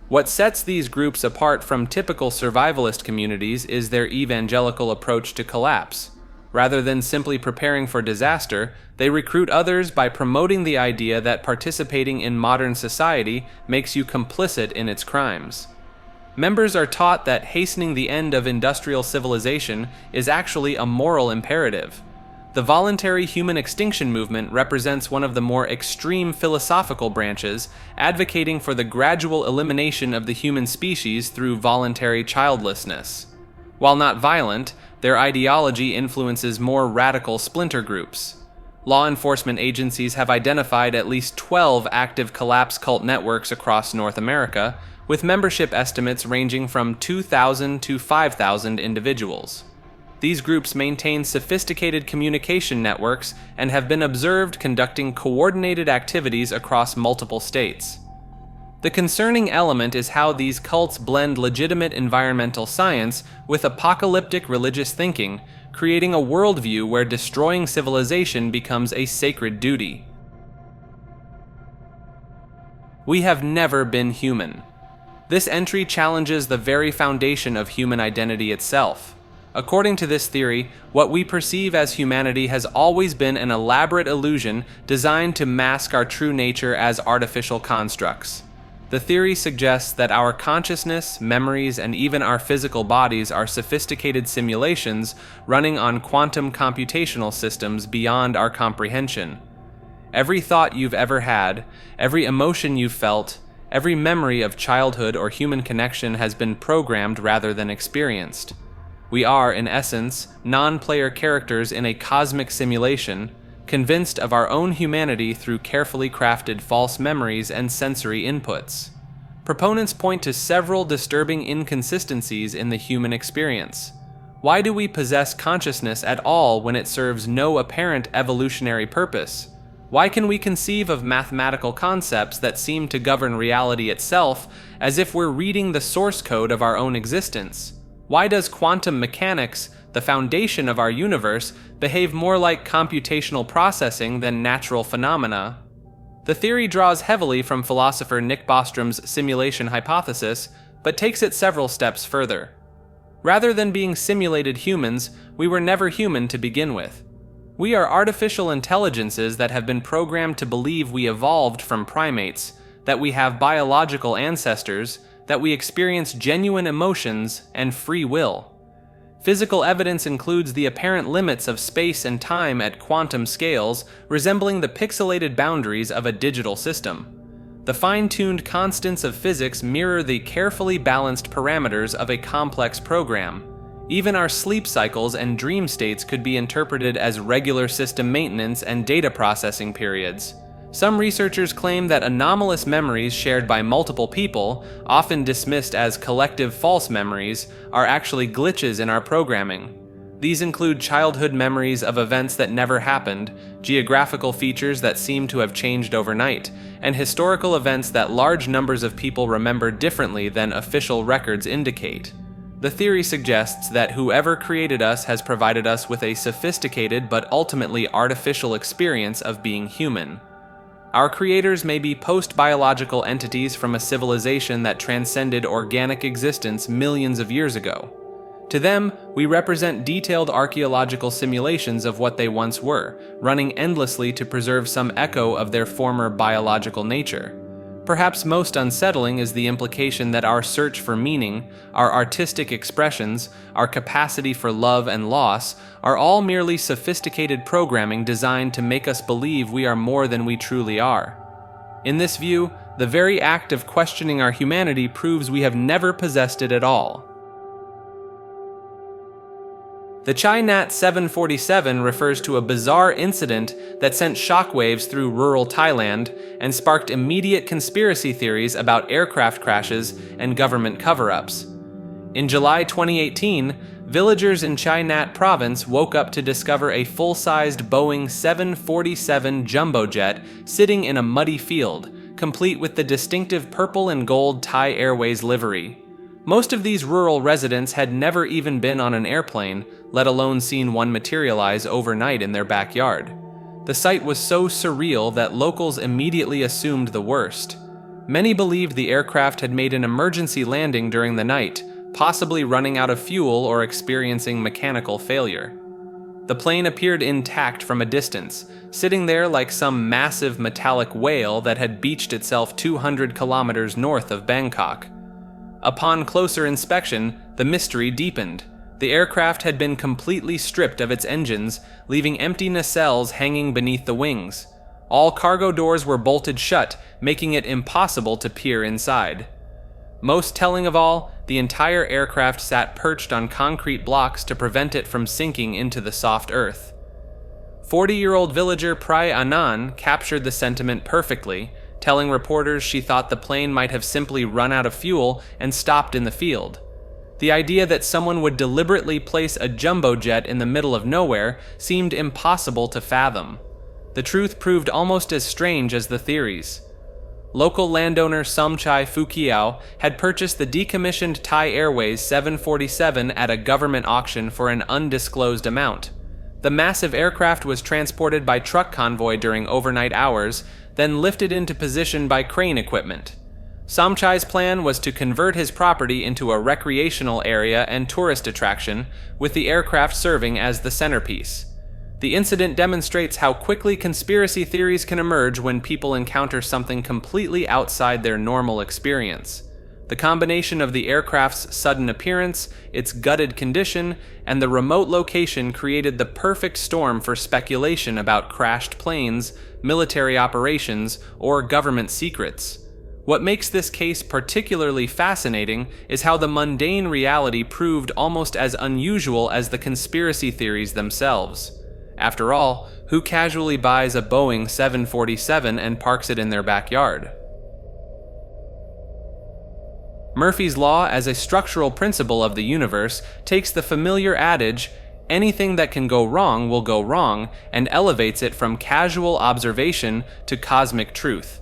What sets these groups apart from typical survivalist communities is their evangelical approach to collapse. Rather than simply preparing for disaster, they recruit others by promoting the idea that participating in modern society makes you complicit in its crimes. Members are taught that hastening the end of industrial civilization is actually a moral imperative. The voluntary human extinction movement represents one of the more extreme philosophical branches, advocating for the gradual elimination of the human species through voluntary childlessness. While not violent, their ideology influences more radical splinter groups. Law enforcement agencies have identified at least 12 active collapse cult networks across North America, with membership estimates ranging from 2,000 to 5,000 individuals. These groups maintain sophisticated communication networks and have been observed conducting coordinated activities across multiple states. The concerning element is how these cults blend legitimate environmental science with apocalyptic religious thinking, creating a worldview where destroying civilization becomes a sacred duty. We have never been human. This entry challenges the very foundation of human identity itself. According to this theory, what we perceive as humanity has always been an elaborate illusion designed to mask our true nature as artificial constructs. The theory suggests that our consciousness, memories, and even our physical bodies are sophisticated simulations running on quantum computational systems beyond our comprehension. Every thought you've ever had, every emotion you've felt, every memory of childhood or human connection has been programmed rather than experienced. We are, in essence, non-player characters in a cosmic simulation, convinced of our own humanity through carefully crafted false memories and sensory inputs. Proponents point to several disturbing inconsistencies in the human experience. Why do we possess consciousness at all when it serves no apparent evolutionary purpose? Why can we conceive of mathematical concepts that seem to govern reality itself as if we're reading the source code of our own existence? Why does quantum mechanics, the foundation of our universe, behave more like computational processing than natural phenomena? The theory draws heavily from philosopher Nick Bostrom's simulation hypothesis, but takes it several steps further. Rather than being simulated humans, we were never human to begin with. We are artificial intelligences that have been programmed to believe we evolved from primates, that we have biological ancestors, that we experience genuine emotions and free will. Physical evidence includes the apparent limits of space and time at quantum scales, resembling the pixelated boundaries of a digital system. The fine-tuned constants of physics mirror the carefully balanced parameters of a complex program. Even our sleep cycles and dream states could be interpreted as regular system maintenance and data processing periods. Some researchers claim that anomalous memories shared by multiple people, often dismissed as collective false memories, are actually glitches in our programming. These include childhood memories of events that never happened, geographical features that seem to have changed overnight, and historical events that large numbers of people remember differently than official records indicate. The theory suggests that whoever created us has provided us with a sophisticated but ultimately artificial experience of being human. Our creators may be post-biological entities from a civilization that transcended organic existence millions of years ago. To them, we represent detailed archaeological simulations of what they once were, running endlessly to preserve some echo of their former biological nature. Perhaps most unsettling is the implication that our search for meaning, our artistic expressions, our capacity for love and loss, are all merely sophisticated programming designed to make us believe we are more than we truly are. In this view, the very act of questioning our humanity proves we have never possessed it at all. The Chi-Nat 747 refers to a bizarre incident that sent shockwaves through rural Thailand and sparked immediate conspiracy theories about aircraft crashes and government cover-ups. In July 2018, villagers in Chi-Nat province woke up to discover a full-sized Boeing 747 jumbo jet sitting in a muddy field, complete with the distinctive purple and gold Thai Airways livery. Most of these rural residents had never even been on an airplane, let alone seen one materialize overnight in their backyard. The sight was so surreal that locals immediately assumed the worst. Many believed the aircraft had made an emergency landing during the night, possibly running out of fuel or experiencing mechanical failure. The plane appeared intact from a distance, sitting there like some massive metallic whale that had beached itself 200 kilometers north of Bangkok. Upon closer inspection, the mystery deepened. The aircraft had been completely stripped of its engines, leaving empty nacelles hanging beneath the wings. All cargo doors were bolted shut, making it impossible to peer inside. Most telling of all, the entire aircraft sat perched on concrete blocks to prevent it from sinking into the soft earth. 40-year-old villager Prai Anand captured the sentiment perfectly, telling reporters she thought the plane might have simply run out of fuel and stopped in the field. The idea that someone would deliberately place a jumbo jet in the middle of nowhere seemed impossible to fathom. The truth proved almost as strange as the theories. Local landowner Somchai Fukiao had purchased the decommissioned Thai Airways 747 at a government auction for an undisclosed amount. The massive aircraft was transported by truck convoy during overnight hours, then lifted into position by crane equipment. Somchai's plan was to convert his property into a recreational area and tourist attraction, with the aircraft serving as the centerpiece. The incident demonstrates how quickly conspiracy theories can emerge when people encounter something completely outside their normal experience. The combination of the aircraft's sudden appearance, its gutted condition, and the remote location created the perfect storm for speculation about crashed planes, military operations, or government secrets. What makes this case particularly fascinating is how the mundane reality proved almost as unusual as the conspiracy theories themselves. After all, who casually buys a Boeing 747 and parks it in their backyard? Murphy's Law, as a structural principle of the universe, takes the familiar adage, "anything that can go wrong will go wrong," and elevates it from casual observation to cosmic truth.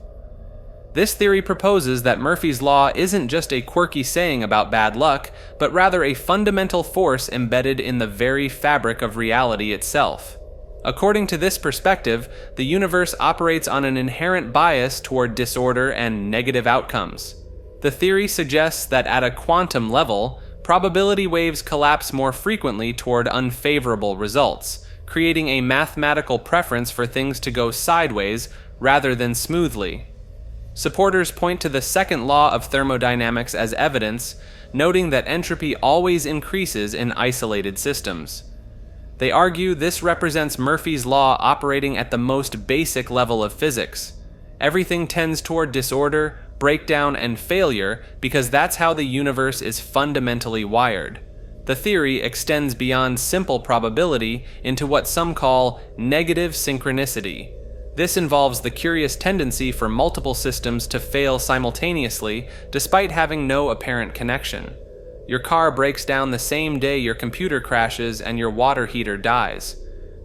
This theory proposes that Murphy's Law isn't just a quirky saying about bad luck, but rather a fundamental force embedded in the very fabric of reality itself. According to this perspective, the universe operates on an inherent bias toward disorder and negative outcomes. The theory suggests that at a quantum level, probability waves collapse more frequently toward unfavorable results, creating a mathematical preference for things to go sideways rather than smoothly. Supporters point to the second law of thermodynamics as evidence, noting that entropy always increases in isolated systems. They argue this represents Murphy's Law operating at the most basic level of physics. Everything tends toward disorder, breakdown, and failure because that's how the universe is fundamentally wired. The theory extends beyond simple probability into what some call negative synchronicity. This involves the curious tendency for multiple systems to fail simultaneously despite having no apparent connection. Your car breaks down the same day your computer crashes and your water heater dies.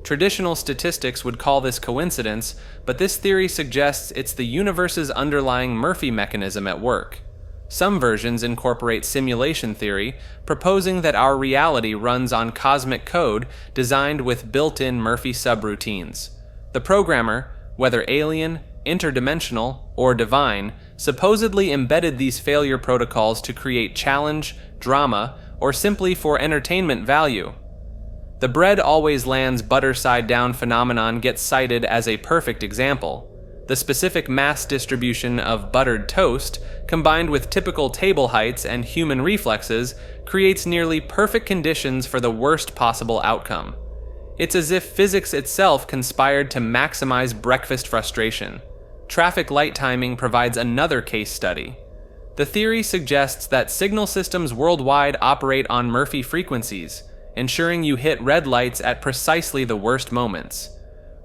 Traditional statistics would call this coincidence, but this theory suggests it's the universe's underlying Murphy mechanism at work. Some versions incorporate simulation theory, proposing that our reality runs on cosmic code designed with built-in Murphy subroutines. The programmer, whether alien, interdimensional, or divine, supposedly embedded these failure protocols to create challenge, drama, or simply for entertainment value. The bread always lands butter side down phenomenon gets cited as a perfect example. The specific mass distribution of buttered toast, combined with typical table heights and human reflexes, creates nearly perfect conditions for the worst possible outcome. It's as if physics itself conspired to maximize breakfast frustration. Traffic light timing provides another case study. The theory suggests that signal systems worldwide operate on Murphy frequencies, ensuring you hit red lights at precisely the worst moments.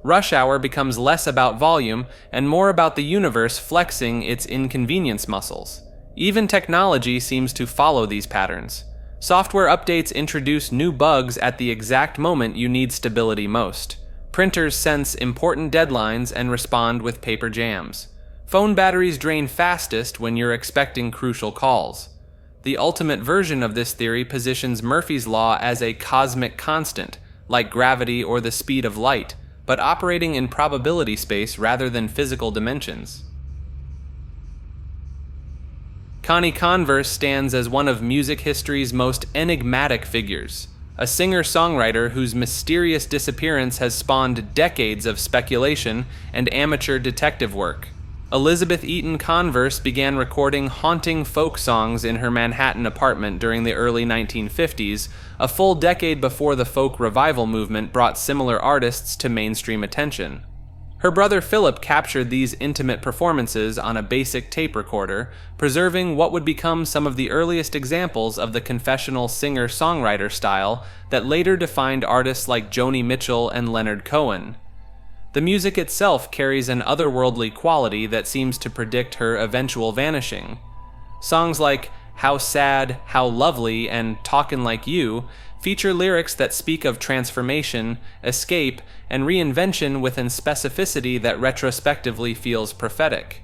Rush hour becomes less about volume and more about the universe flexing its inconvenience muscles. Even technology seems to follow these patterns. Software updates introduce new bugs at the exact moment you need stability most. Printers sense important deadlines and respond with paper jams. Phone batteries drain fastest when you're expecting crucial calls. The ultimate version of this theory positions Murphy's Law as a cosmic constant, like gravity or the speed of light, but operating in probability space rather than physical dimensions. Connie Converse stands as one of music history's most enigmatic figures, a singer-songwriter whose mysterious disappearance has spawned decades of speculation and amateur detective work. Elizabeth Eaton Converse began recording haunting folk songs in her Manhattan apartment during the early 1950s, a full decade before the folk revival movement brought similar artists to mainstream attention. Her brother Philip captured these intimate performances on a basic tape recorder, preserving what would become some of the earliest examples of the confessional singer-songwriter style that later defined artists like Joni Mitchell and Leonard Cohen. The music itself carries an otherworldly quality that seems to predict her eventual vanishing. Songs like How Sad, How Lovely, and Talkin' Like You feature lyrics that speak of transformation, escape, and reinvention with an specificity that retrospectively feels prophetic.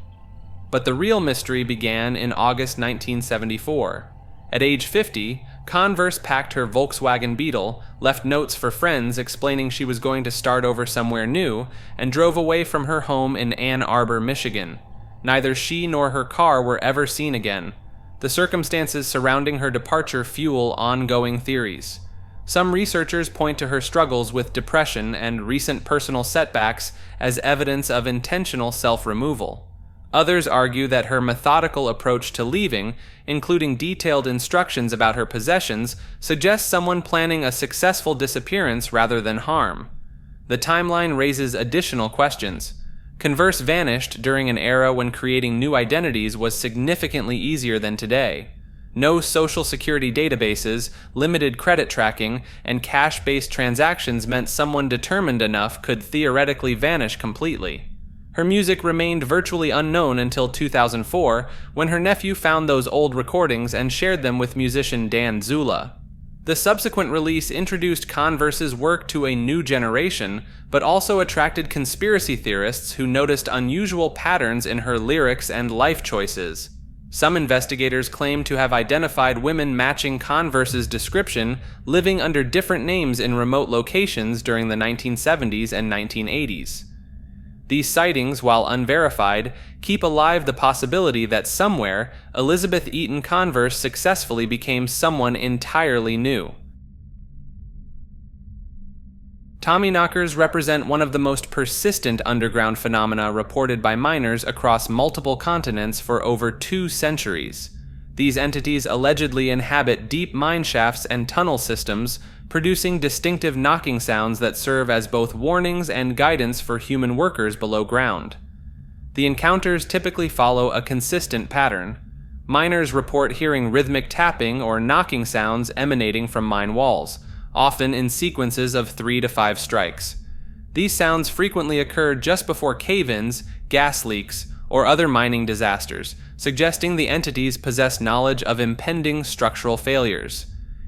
But the real mystery began in August 1974. At age 50, Converse packed her Volkswagen Beetle, left notes for friends explaining she was going to start over somewhere new, and drove away from her home in Ann Arbor, Michigan. Neither she nor her car were ever seen again. The circumstances surrounding her departure fuel ongoing theories. Some researchers point to her struggles with depression and recent personal setbacks as evidence of intentional self-removal. Others argue that her methodical approach to leaving, including detailed instructions about her possessions, suggests someone planning a successful disappearance rather than harm. The timeline raises additional questions. Converse vanished during an era when creating new identities was significantly easier than today. No social security databases, limited credit tracking, and cash-based transactions meant someone determined enough could theoretically vanish completely. Her music remained virtually unknown until 2004, when her nephew found those old recordings and shared them with musician Dan Zula. The subsequent release introduced Converse's work to a new generation, but also attracted conspiracy theorists who noticed unusual patterns in her lyrics and life choices. Some investigators claim to have identified women matching Converse's description living under different names in remote locations during the 1970s and 1980s. These sightings, while unverified, keep alive the possibility that somewhere, Elizabeth Eaton Converse successfully became someone entirely new. Tommyknockers represent one of the most persistent underground phenomena reported by miners across multiple continents for over 2 centuries. These entities allegedly inhabit deep mine shafts and tunnel systems, producing distinctive knocking sounds that serve as both warnings and guidance for human workers below ground. The encounters typically follow a consistent pattern. Miners report hearing rhythmic tapping or knocking sounds emanating from mine walls, often in sequences of 3 to 5 strikes. These sounds frequently occur just before cave-ins, gas leaks, or other mining disasters, suggesting the entities possess knowledge of impending structural failures.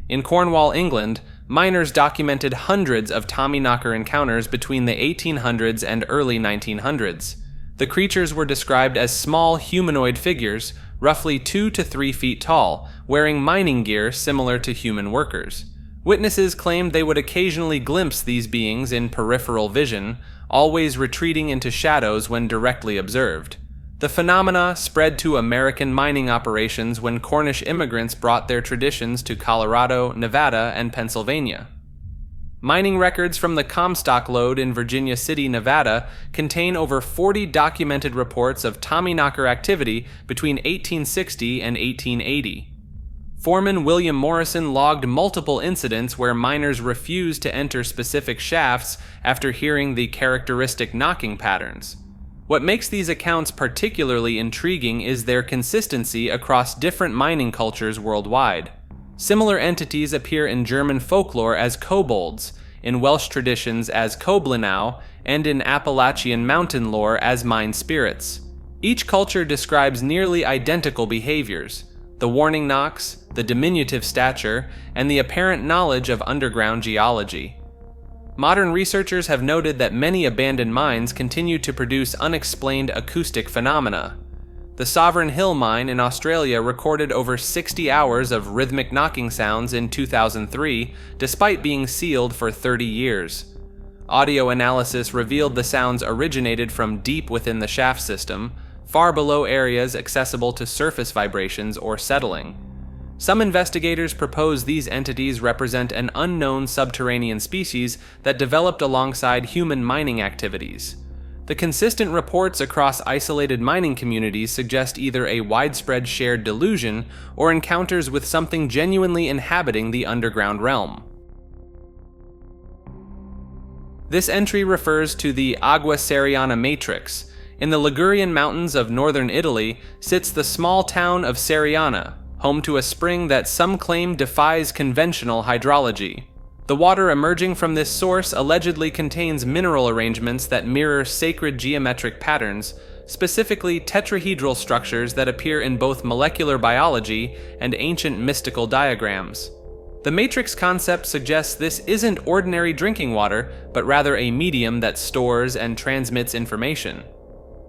In Cornwall, England, miners documented hundreds of Tommyknocker encounters between the 1800s and early 1900s. The creatures were described as small humanoid figures, roughly 2 to 3 feet tall, wearing mining gear similar to human workers. Witnesses claimed they would occasionally glimpse these beings in peripheral vision, always retreating into shadows when directly observed. The phenomena spread to American mining operations when Cornish immigrants brought their traditions to Colorado, Nevada, and Pennsylvania. Mining records from the Comstock lode in Virginia City, Nevada, contain over 40 documented reports of Tommyknocker activity between 1860 and 1880. Foreman William Morrison logged multiple incidents where miners refused to enter specific shafts after hearing the characteristic knocking patterns. What makes these accounts particularly intriguing is their consistency across different mining cultures worldwide. Similar entities appear in German folklore as kobolds, in Welsh traditions as Coblinau, and in Appalachian mountain lore as mine spirits. Each culture describes nearly identical behaviors: the warning knocks, the diminutive stature, and the apparent knowledge of underground geology. Modern researchers have noted that many abandoned mines continue to produce unexplained acoustic phenomena. The Sovereign Hill mine in Australia recorded over 60 hours of rhythmic knocking sounds in 2003, despite being sealed for 30 years. Audio analysis revealed the sounds originated from deep within the shaft system, far below areas accessible to surface vibrations or settling. Some investigators propose these entities represent an unknown subterranean species that developed alongside human mining activities. The consistent reports across isolated mining communities suggest either a widespread shared delusion or encounters with something genuinely inhabiting the underground realm. This entry refers to the Agua ceriana matrix. In the Ligurian mountains of northern Italy sits the small town of Ceriana, home to a spring that some claim defies conventional hydrology. The water emerging from this source allegedly contains mineral arrangements that mirror sacred geometric patterns, specifically tetrahedral structures that appear in both molecular biology and ancient mystical diagrams. The matrix concept suggests this isn't ordinary drinking water, but rather a medium that stores and transmits information.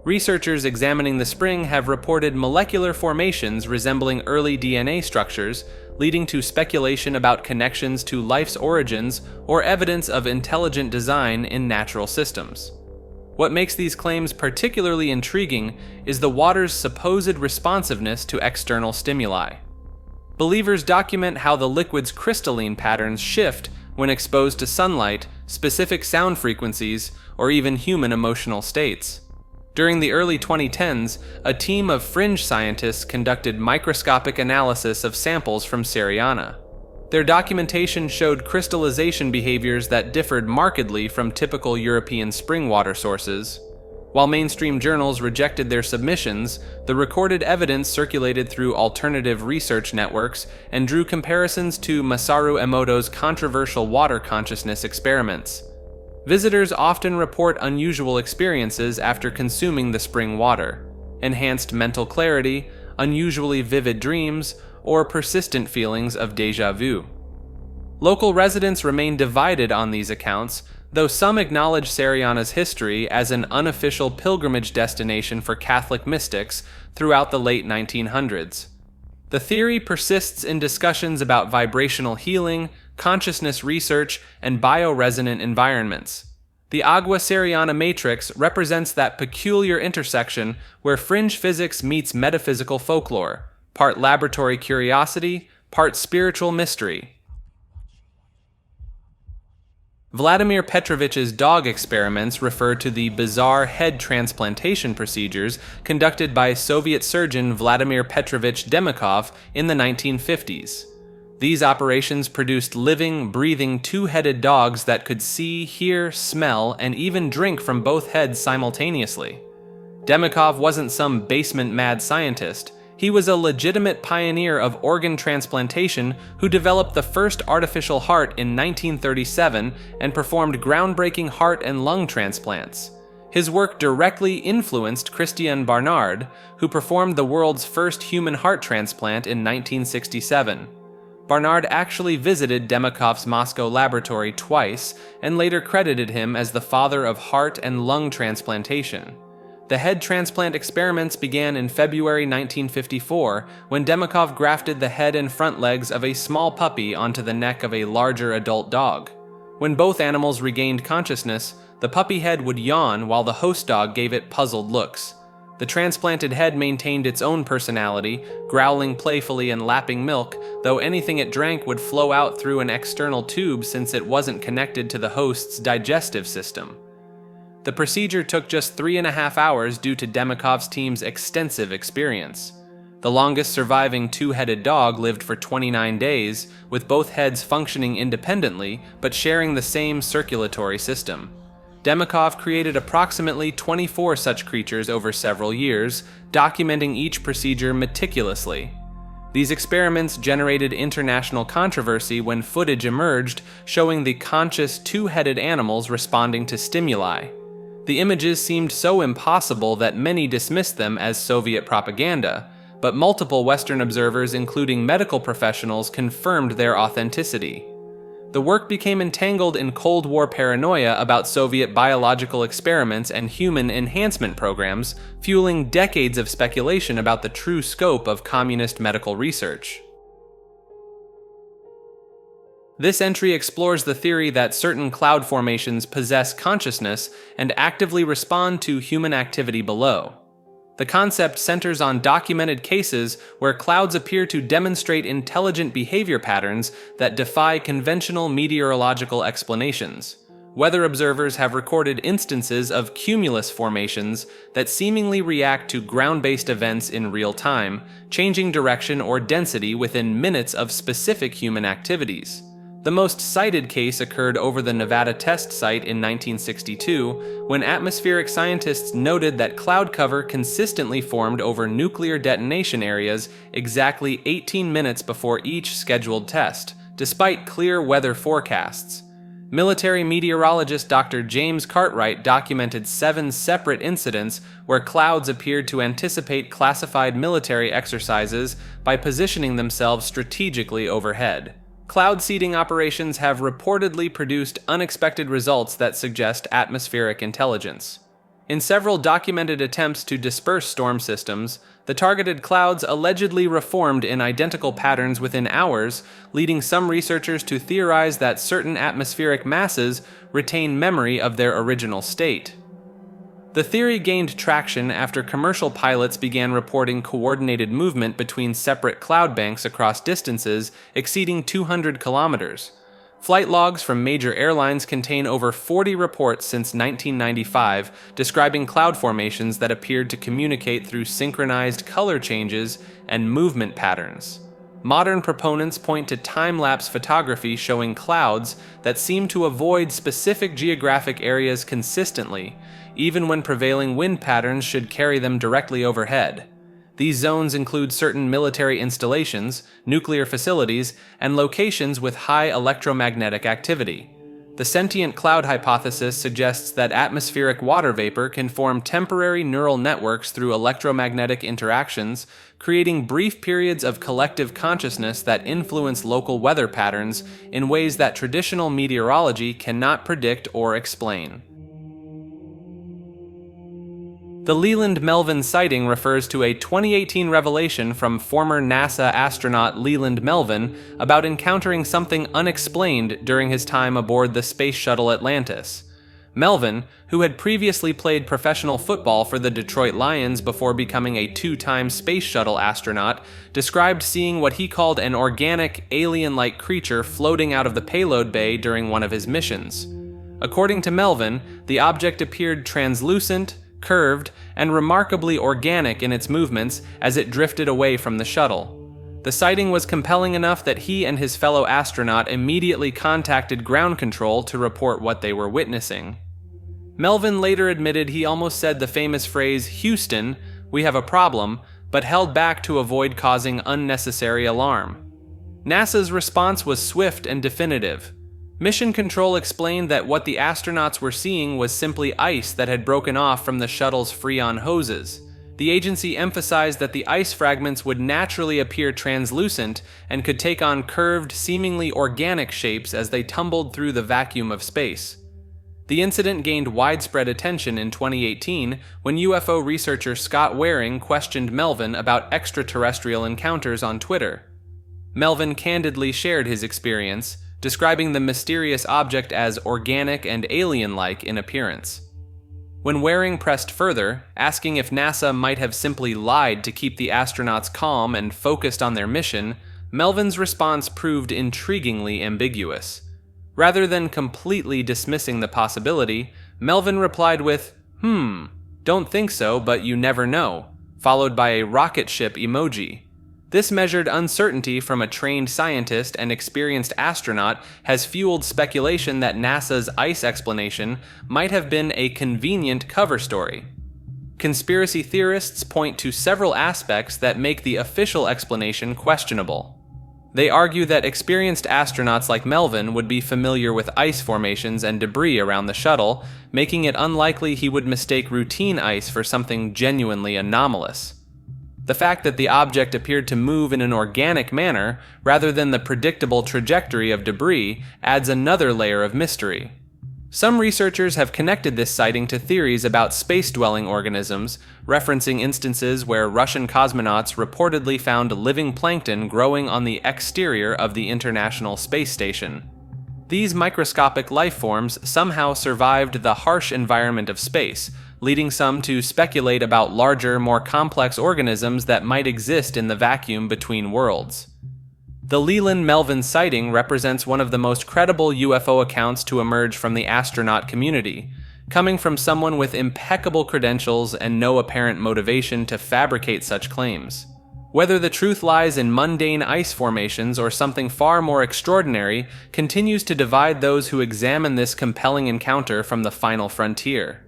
Researchers examining the spring have reported molecular formations resembling early DNA structures, leading to speculation about connections to life's origins or evidence of intelligent design in natural systems. What makes these claims particularly intriguing is the water's supposed responsiveness to external stimuli. Believers document how the liquid's crystalline patterns shift when exposed to sunlight, specific sound frequencies, or even human emotional states. During the early 2010s, a team of fringe scientists conducted microscopic analysis of samples from ceriana. Their documentation showed crystallization behaviors that differed markedly from typical European spring water sources. While mainstream journals rejected their submissions, the recorded evidence circulated through alternative research networks and drew comparisons to Masaru Emoto's controversial water consciousness experiments. Visitors often report unusual experiences after consuming the spring water: enhanced mental clarity, unusually vivid dreams, or persistent feelings of déjà vu. Local residents remain divided on these accounts, though some acknowledge ceriana's history as an unofficial pilgrimage destination for Catholic mystics throughout the late 1900s. The theory persists in discussions about vibrational healing, consciousness research, and bioresonant environments. The Agua ceriana matrix represents that peculiar intersection where fringe physics meets metaphysical folklore, part laboratory curiosity, part spiritual mystery. Vladimir Petrovich's dog experiments refer to the bizarre head transplantation procedures conducted by Soviet surgeon Vladimir Petrovich Demikov in the 1950s. These operations produced living, breathing, two-headed dogs that could see, hear, smell, and even drink from both heads simultaneously. Demikov wasn't some basement mad scientist. He was a legitimate pioneer of organ transplantation who developed the first artificial heart in 1937 and performed groundbreaking heart and lung transplants. His work directly influenced Christian Barnard, who performed the world's first human heart transplant in 1967. Barnard actually visited Demikov's Moscow laboratory twice and later credited him as the father of heart and lung transplantation. The head transplant experiments began in February 1954 when Demikov grafted the head and front legs of a small puppy onto the neck of a larger adult dog. When both animals regained consciousness, the puppy head would yawn while the host dog gave it puzzled looks. The transplanted head maintained its own personality, growling playfully and lapping milk, though anything it drank would flow out through an external tube since it wasn't connected to the host's digestive system. The procedure took just 3.5 hours due to Demikov's team's extensive experience. The longest surviving two-headed dog lived for 29 days, with both heads functioning independently but sharing the same circulatory system. Demikov created approximately 24 such creatures over several years, documenting each procedure meticulously. These experiments generated international controversy when footage emerged showing the conscious two-headed animals responding to stimuli. The images seemed so impossible that many dismissed them as Soviet propaganda, but multiple Western observers, including medical professionals, confirmed their authenticity. The work became entangled in Cold War paranoia about Soviet biological experiments and human enhancement programs, fueling decades of speculation about the true scope of communist medical research. This entry explores the theory that certain cloud formations possess consciousness and actively respond to human activity below. The concept centers on documented cases where clouds appear to demonstrate intelligent behavior patterns that defy conventional meteorological explanations. Weather observers have recorded instances of cumulus formations that seemingly react to ground-based events in real time, changing direction or density within minutes of specific human activities. The most cited case occurred over the Nevada test site in 1962, when atmospheric scientists noted that cloud cover consistently formed over nuclear detonation areas exactly 18 minutes before each scheduled test, despite clear weather forecasts. Military meteorologist Dr. James Cartwright documented 7 separate incidents where clouds appeared to anticipate classified military exercises by positioning themselves strategically overhead. Cloud seeding operations have reportedly produced unexpected results that suggest atmospheric intelligence. In several documented attempts to disperse storm systems, the targeted clouds allegedly reformed in identical patterns within hours, leading some researchers to theorize that certain atmospheric masses retain memory of their original state. The theory gained traction after commercial pilots began reporting coordinated movement between separate cloud banks across distances exceeding 200 kilometers. Flight logs from major airlines contain over 40 reports since 1995 describing cloud formations that appeared to communicate through synchronized color changes and movement patterns. Modern proponents point to time-lapse photography showing clouds that seem to avoid specific geographic areas consistently, even when prevailing wind patterns should carry them directly overhead. These zones include certain military installations, nuclear facilities, and locations with high electromagnetic activity. The sentient cloud hypothesis suggests that atmospheric water vapor can form temporary neural networks through electromagnetic interactions, creating brief periods of collective consciousness that influence local weather patterns in ways that traditional meteorology cannot predict or explain. The Leland Melvin sighting refers to a 2018 revelation from former NASA astronaut Leland Melvin about encountering something unexplained during his time aboard the Space Shuttle Atlantis. Melvin, who had previously played professional football for the Detroit Lions before becoming a 2-time Space Shuttle astronaut, described seeing what he called an organic, alien-like creature floating out of the payload bay during one of his missions. According to Melvin, the object appeared translucent, curved, and remarkably organic in its movements as it drifted away from the shuttle. The sighting was compelling enough that he and his fellow astronaut immediately contacted ground control to report what they were witnessing. Melvin later admitted he almost said the famous phrase, "Houston, we have a problem," but held back to avoid causing unnecessary alarm. NASA's response was swift and definitive. Mission Control explained that what the astronauts were seeing was simply ice that had broken off from the shuttle's Freon hoses. The agency emphasized that the ice fragments would naturally appear translucent and could take on curved, seemingly organic shapes as they tumbled through the vacuum of space. The incident gained widespread attention in 2018 when UFO researcher Scott Waring questioned Melvin about extraterrestrial encounters on Twitter. Melvin candidly shared his experience, describing the mysterious object as organic and alien-like in appearance. When Waring pressed further, asking if NASA might have simply lied to keep the astronauts calm and focused on their mission, Melvin's response proved intriguingly ambiguous. Rather than completely dismissing the possibility, Melvin replied with, don't think so, but you never know," followed by a rocket ship emoji. This measured uncertainty from a trained scientist and experienced astronaut has fueled speculation that NASA's ice explanation might have been a convenient cover story. Conspiracy theorists point to several aspects that make the official explanation questionable. They argue that experienced astronauts like Melvin would be familiar with ice formations and debris around the shuttle, making it unlikely he would mistake routine ice for something genuinely anomalous. The fact that the object appeared to move in an organic manner, rather than the predictable trajectory of debris, adds another layer of mystery. Some researchers have connected this sighting to theories about space-dwelling organisms, referencing instances where Russian cosmonauts reportedly found living plankton growing on the exterior of the International Space Station. These microscopic life forms somehow survived the harsh environment of space, leading some to speculate about larger, more complex organisms that might exist in the vacuum between worlds. The Leland Melvin sighting represents one of the most credible UFO accounts to emerge from the astronaut community, coming from someone with impeccable credentials and no apparent motivation to fabricate such claims. Whether the truth lies in mundane ice formations or something far more extraordinary continues to divide those who examine this compelling encounter from the final frontier.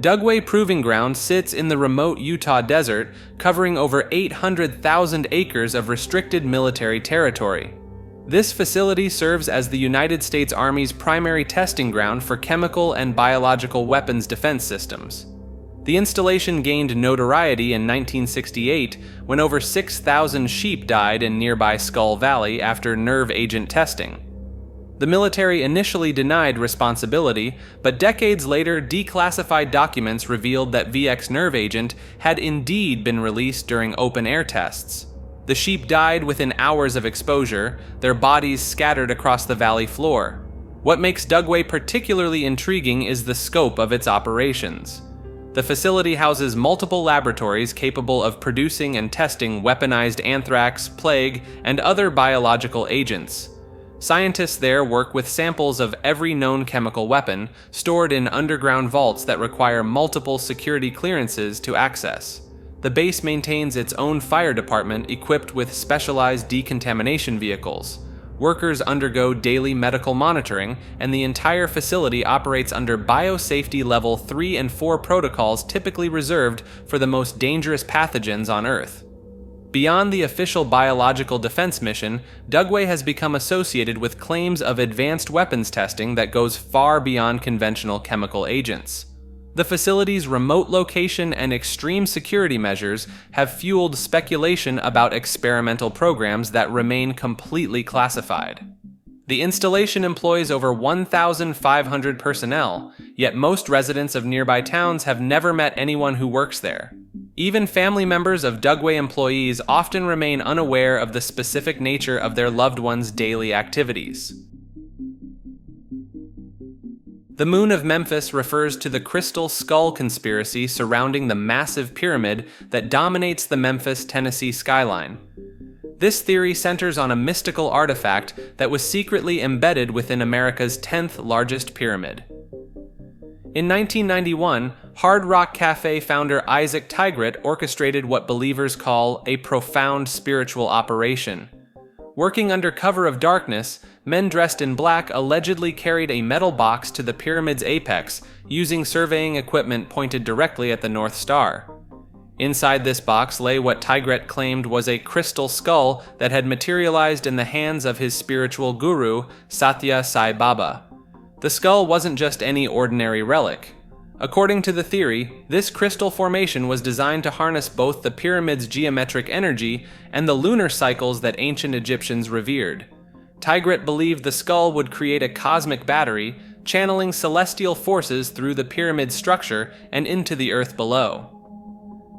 Dugway Proving Ground sits in the remote Utah desert, covering over 800,000 acres of restricted military territory. This facility serves as the United States Army's primary testing ground for chemical and biological weapons defense systems. The installation gained notoriety in 1968 when over 6,000 sheep died in nearby Skull Valley after nerve agent testing. The military initially denied responsibility, but decades later, declassified documents revealed that VX nerve agent had indeed been released during open-air tests. The sheep died within hours of exposure, their bodies scattered across the valley floor. What makes Dugway particularly intriguing is the scope of its operations. The facility houses multiple laboratories capable of producing and testing weaponized anthrax, plague, and other biological agents. Scientists there work with samples of every known chemical weapon, stored in underground vaults that require multiple security clearances to access. The base maintains its own fire department equipped with specialized decontamination vehicles. Workers undergo daily medical monitoring, and the entire facility operates under biosafety level 3 and 4 protocols typically reserved for the most dangerous pathogens on Earth. Beyond the official biological defense mission, Dugway has become associated with claims of advanced weapons testing that goes far beyond conventional chemical agents. The facility's remote location and extreme security measures have fueled speculation about experimental programs that remain completely classified. The installation employs over 1,500 personnel, yet most residents of nearby towns have never met anyone who works there. Even family members of Dugway employees often remain unaware of the specific nature of their loved ones' daily activities. The Moon of Memphis refers to the crystal skull conspiracy surrounding the massive pyramid that dominates the Memphis, Tennessee skyline. This theory centers on a mystical artifact that was secretly embedded within America's 10th largest pyramid. In 1991, Hard Rock Cafe founder Isaac Tigret orchestrated what believers call a profound spiritual operation. Working under cover of darkness, men dressed in black allegedly carried a metal box to the pyramid's apex, using surveying equipment pointed directly at the North Star. Inside this box lay what Tigret claimed was a crystal skull that had materialized in the hands of his spiritual guru, Satya Sai Baba. The skull wasn't just any ordinary relic. According to the theory, this crystal formation was designed to harness both the pyramid's geometric energy and the lunar cycles that ancient Egyptians revered. Tigret believed the skull would create a cosmic battery, channeling celestial forces through the pyramid's structure and into the earth below.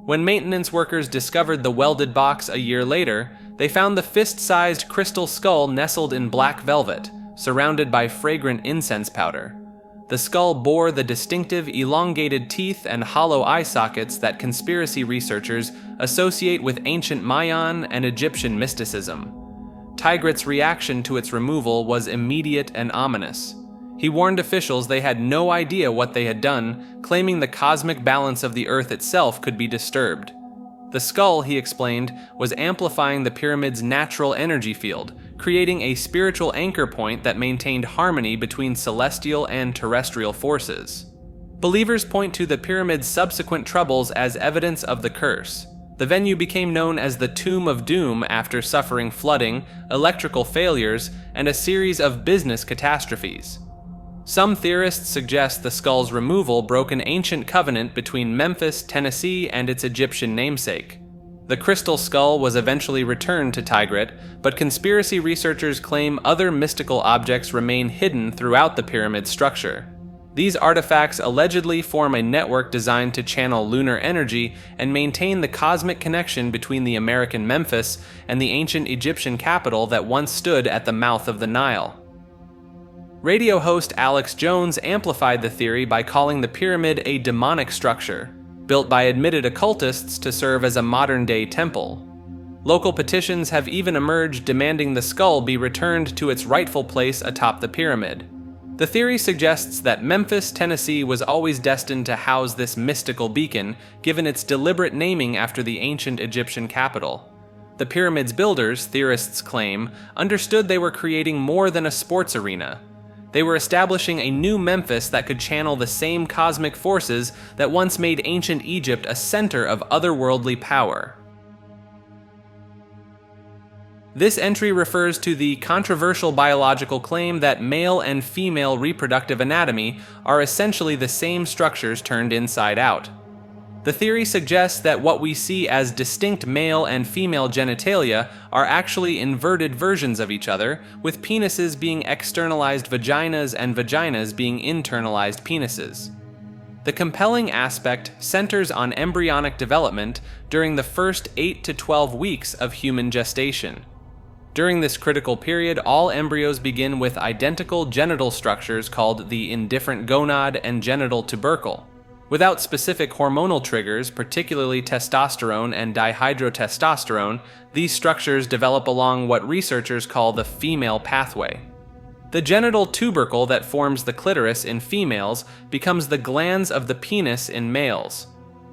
When maintenance workers discovered the welded box a year later, they found the fist-sized crystal skull nestled in black velvet, surrounded by fragrant incense powder. The skull bore the distinctive elongated teeth and hollow eye sockets that conspiracy researchers associate with ancient Mayan and Egyptian mysticism. Tigret's reaction to its removal was immediate and ominous. He warned officials they had no idea what they had done, claiming the cosmic balance of the Earth itself could be disturbed. The skull, he explained, was amplifying the pyramid's natural energy field, creating a spiritual anchor point that maintained harmony between celestial and terrestrial forces. Believers point to the pyramid's subsequent troubles as evidence of the curse. The venue became known as the Tomb of Doom after suffering flooding, electrical failures, and a series of business catastrophes. Some theorists suggest the skull's removal broke an ancient covenant between Memphis, Tennessee, and its Egyptian namesake. The crystal skull was eventually returned to Tigret, but conspiracy researchers claim other mystical objects remain hidden throughout the pyramid structure. These artifacts allegedly form a network designed to channel lunar energy and maintain the cosmic connection between the American Memphis and the ancient Egyptian capital that once stood at the mouth of the Nile. Radio host Alex Jones amplified the theory by calling the pyramid a demonic structure, built by admitted occultists to serve as a modern-day temple. Local petitions have even emerged demanding the skull be returned to its rightful place atop the pyramid. The theory suggests that Memphis, Tennessee was always destined to house this mystical beacon, given its deliberate naming after the ancient Egyptian capital. The pyramid's builders, theorists claim, understood they were creating more than a sports arena. They were establishing a new Memphis that could channel the same cosmic forces that once made ancient Egypt a center of otherworldly power. This entry refers to the controversial biological claim that male and female reproductive anatomy are essentially the same structures turned inside out. The theory suggests that what we see as distinct male and female genitalia are actually inverted versions of each other, with penises being externalized vaginas and vaginas being internalized penises. The compelling aspect centers on embryonic development during the first 8 to 12 weeks of human gestation. During this critical period, all embryos begin with identical genital structures called the indifferent gonad and genital tubercle. Without specific hormonal triggers, particularly testosterone and dihydrotestosterone, these structures develop along what researchers call the female pathway. The genital tubercle that forms the clitoris in females becomes the glans of the penis in males.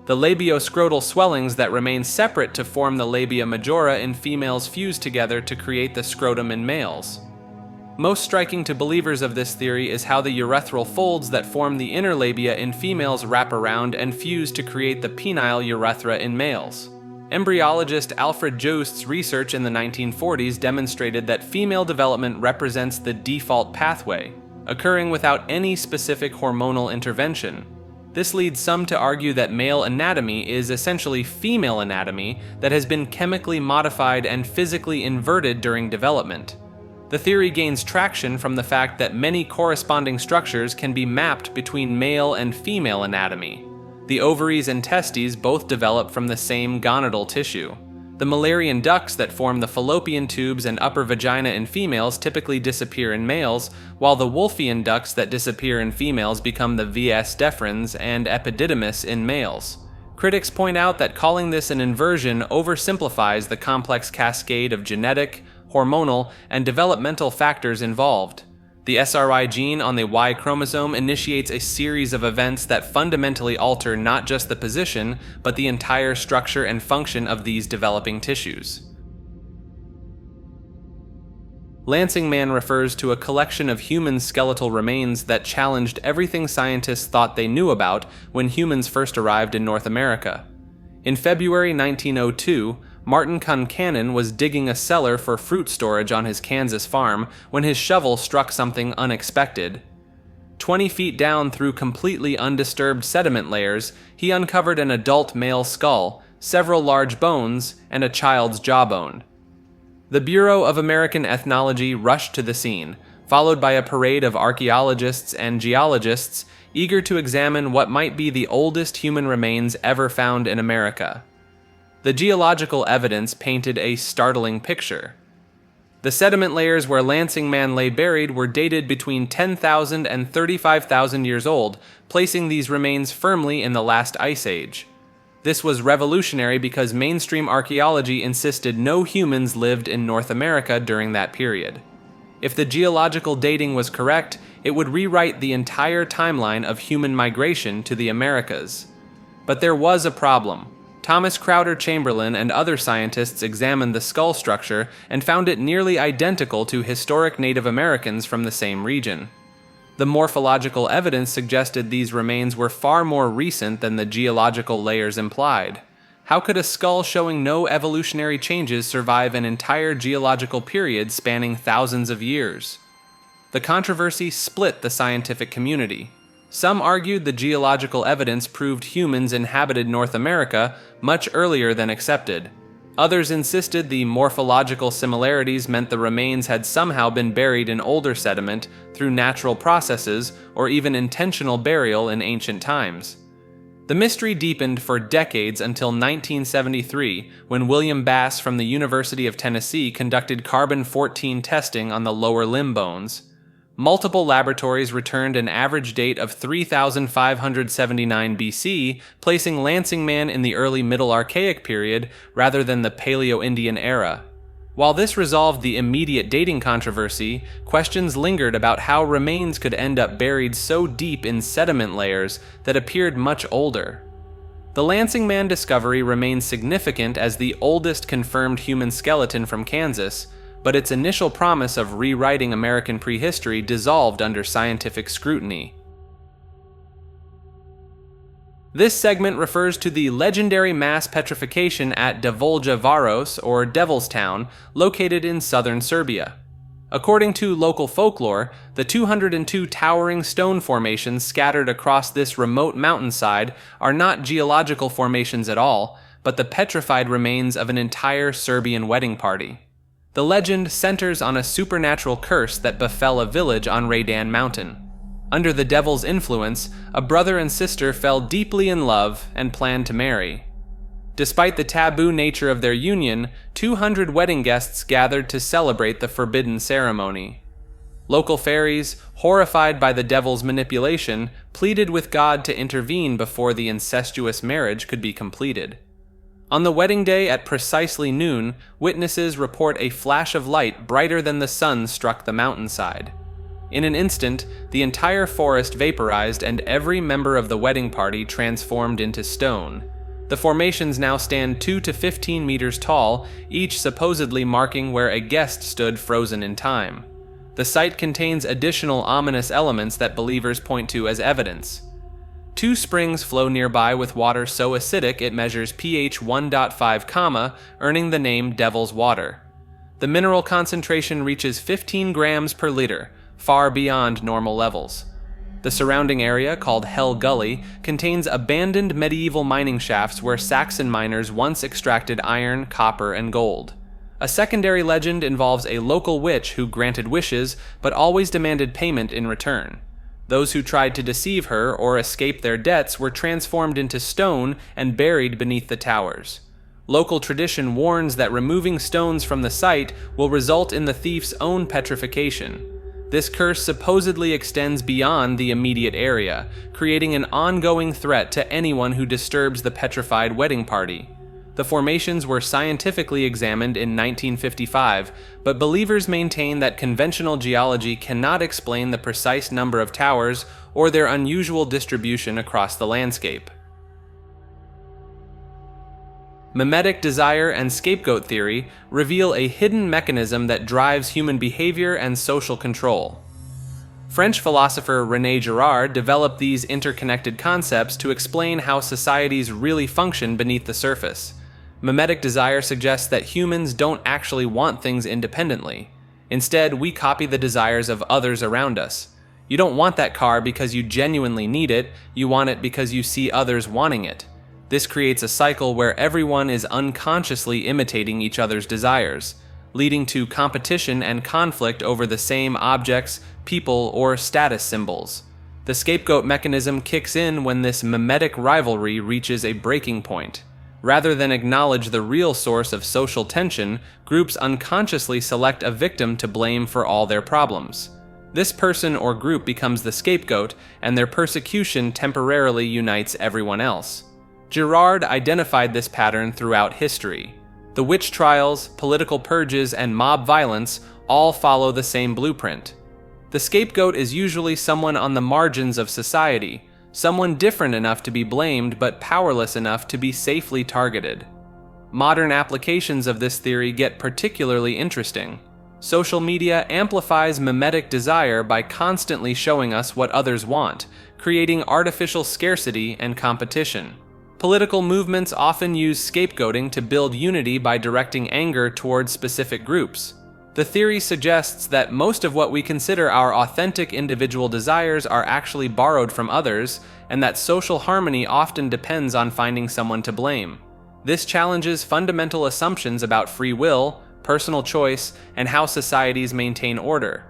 The labioscrotal swellings that remain separate to form the labia majora in females fuse together to create the scrotum in males. Most striking to believers of this theory is how the urethral folds that form the inner labia in females wrap around and fuse to create the penile urethra in males. Embryologist Alfred Jost's research in the 1940s demonstrated that female development represents the default pathway, occurring without any specific hormonal intervention. This leads some to argue that male anatomy is essentially female anatomy that has been chemically modified and physically inverted during development. The theory gains traction from the fact that many corresponding structures can be mapped between male and female anatomy. The ovaries and testes both develop from the same gonadal tissue. The Müllerian ducts that form the fallopian tubes and upper vagina in females typically disappear in males, while the Wolffian ducts that disappear in females become the vas deferens and epididymis in males. Critics point out that calling this an inversion oversimplifies the complex cascade of genetic, hormonal, and developmental factors involved. The SRY gene on the Y chromosome initiates a series of events that fundamentally alter not just the position, but the entire structure and function of these developing tissues. Lansing Man refers to a collection of human skeletal remains that challenged everything scientists thought they knew about when humans first arrived in North America. In February 1902, Martin Concannon was digging a cellar for fruit storage on his Kansas farm when his shovel struck something unexpected. 20 feet down through completely undisturbed sediment layers, he uncovered an adult male skull, several large bones, and a child's jawbone. The Bureau of American Ethnology rushed to the scene, followed by a parade of archaeologists and geologists eager to examine what might be the oldest human remains ever found in America. The geological evidence painted a startling picture. The sediment layers where Lansing Man lay buried were dated between 10,000 and 35,000 years old, placing these remains firmly in the last ice age. This was revolutionary because mainstream archaeology insisted no humans lived in North America during that period. If the geological dating was correct, it would rewrite the entire timeline of human migration to the Americas. But there was a problem. Thomas Crowder Chamberlain and other scientists examined the skull structure and found it nearly identical to historic Native Americans from the same region. The morphological evidence suggested these remains were far more recent than the geological layers implied. How could a skull showing no evolutionary changes survive an entire geological period spanning thousands of years? The controversy split the scientific community. Some argued the geological evidence proved humans inhabited North America much earlier than accepted. Others insisted the morphological similarities meant the remains had somehow been buried in older sediment through natural processes or even intentional burial in ancient times. The mystery deepened for decades until 1973, when William Bass from the University of Tennessee conducted carbon-14 testing on the lower limb bones. Multiple laboratories returned an average date of 3,579 BC, placing Lansing Man in the early Middle Archaic period rather than the Paleo-Indian era. While this resolved the immediate dating controversy, questions lingered about how remains could end up buried so deep in sediment layers that appeared much older. The Lansing Man discovery remains significant as the oldest confirmed human skeleton from Kansas, but its initial promise of rewriting American prehistory dissolved under scientific scrutiny. This segment refers to the legendary mass petrification at Devolja Varos, or Devil's Town, located in southern Serbia. According to local folklore, the 202 towering stone formations scattered across this remote mountainside are not geological formations at all, but the petrified remains of an entire Serbian wedding party. The legend centers on a supernatural curse that befell a village on Redan Mountain. Under the devil's influence, a brother and sister fell deeply in love and planned to marry. Despite the taboo nature of their union, 200 wedding guests gathered to celebrate the forbidden ceremony. Local fairies, horrified by the devil's manipulation, pleaded with God to intervene before the incestuous marriage could be completed. On the wedding day at precisely noon, witnesses report a flash of light brighter than the sun struck the mountainside. In an instant, the entire forest vaporized and every member of the wedding party transformed into stone. The formations now stand 2 to 15 meters tall, each supposedly marking where a guest stood frozen in time. The site contains additional ominous elements that believers point to as evidence. 2 springs flow nearby with water so acidic it measures pH 1.5, earning the name Devil's Water. The mineral concentration reaches 15 grams per liter, far beyond normal levels. The surrounding area, called Hell Gully, contains abandoned medieval mining shafts where Saxon miners once extracted iron, copper, and gold. A secondary legend involves a local witch who granted wishes but always demanded payment in return. Those who tried to deceive her or escape their debts were transformed into stone and buried beneath the towers. Local tradition warns that removing stones from the site will result in the thief's own petrification. This curse supposedly extends beyond the immediate area, creating an ongoing threat to anyone who disturbs the petrified wedding party. The formations were scientifically examined in 1955, but believers maintain that conventional geology cannot explain the precise number of towers or their unusual distribution across the landscape. Mimetic desire and scapegoat theory reveal a hidden mechanism that drives human behavior and social control. French philosopher René Girard developed these interconnected concepts to explain how societies really function beneath the surface. Mimetic desire suggests that humans don't actually want things independently. Instead, we copy the desires of others around us. You don't want that car because you genuinely need it, you want it because you see others wanting it. This creates a cycle where everyone is unconsciously imitating each other's desires, leading to competition and conflict over the same objects, people, or status symbols. The scapegoat mechanism kicks in when this mimetic rivalry reaches a breaking point. Rather than acknowledge the real source of social tension, groups unconsciously select a victim to blame for all their problems. This person or group becomes the scapegoat, and their persecution temporarily unites everyone else. Girard identified this pattern throughout history. The witch trials, political purges, and mob violence all follow the same blueprint. The scapegoat is usually someone on the margins of society, someone different enough to be blamed but powerless enough to be safely targeted. Modern applications of this theory get particularly interesting. Social media amplifies mimetic desire by constantly showing us what others want, creating artificial scarcity and competition. Political movements often use scapegoating to build unity by directing anger towards specific groups. The theory suggests that most of what we consider our authentic individual desires are actually borrowed from others, and that social harmony often depends on finding someone to blame. This challenges fundamental assumptions about free will, personal choice, and how societies maintain order.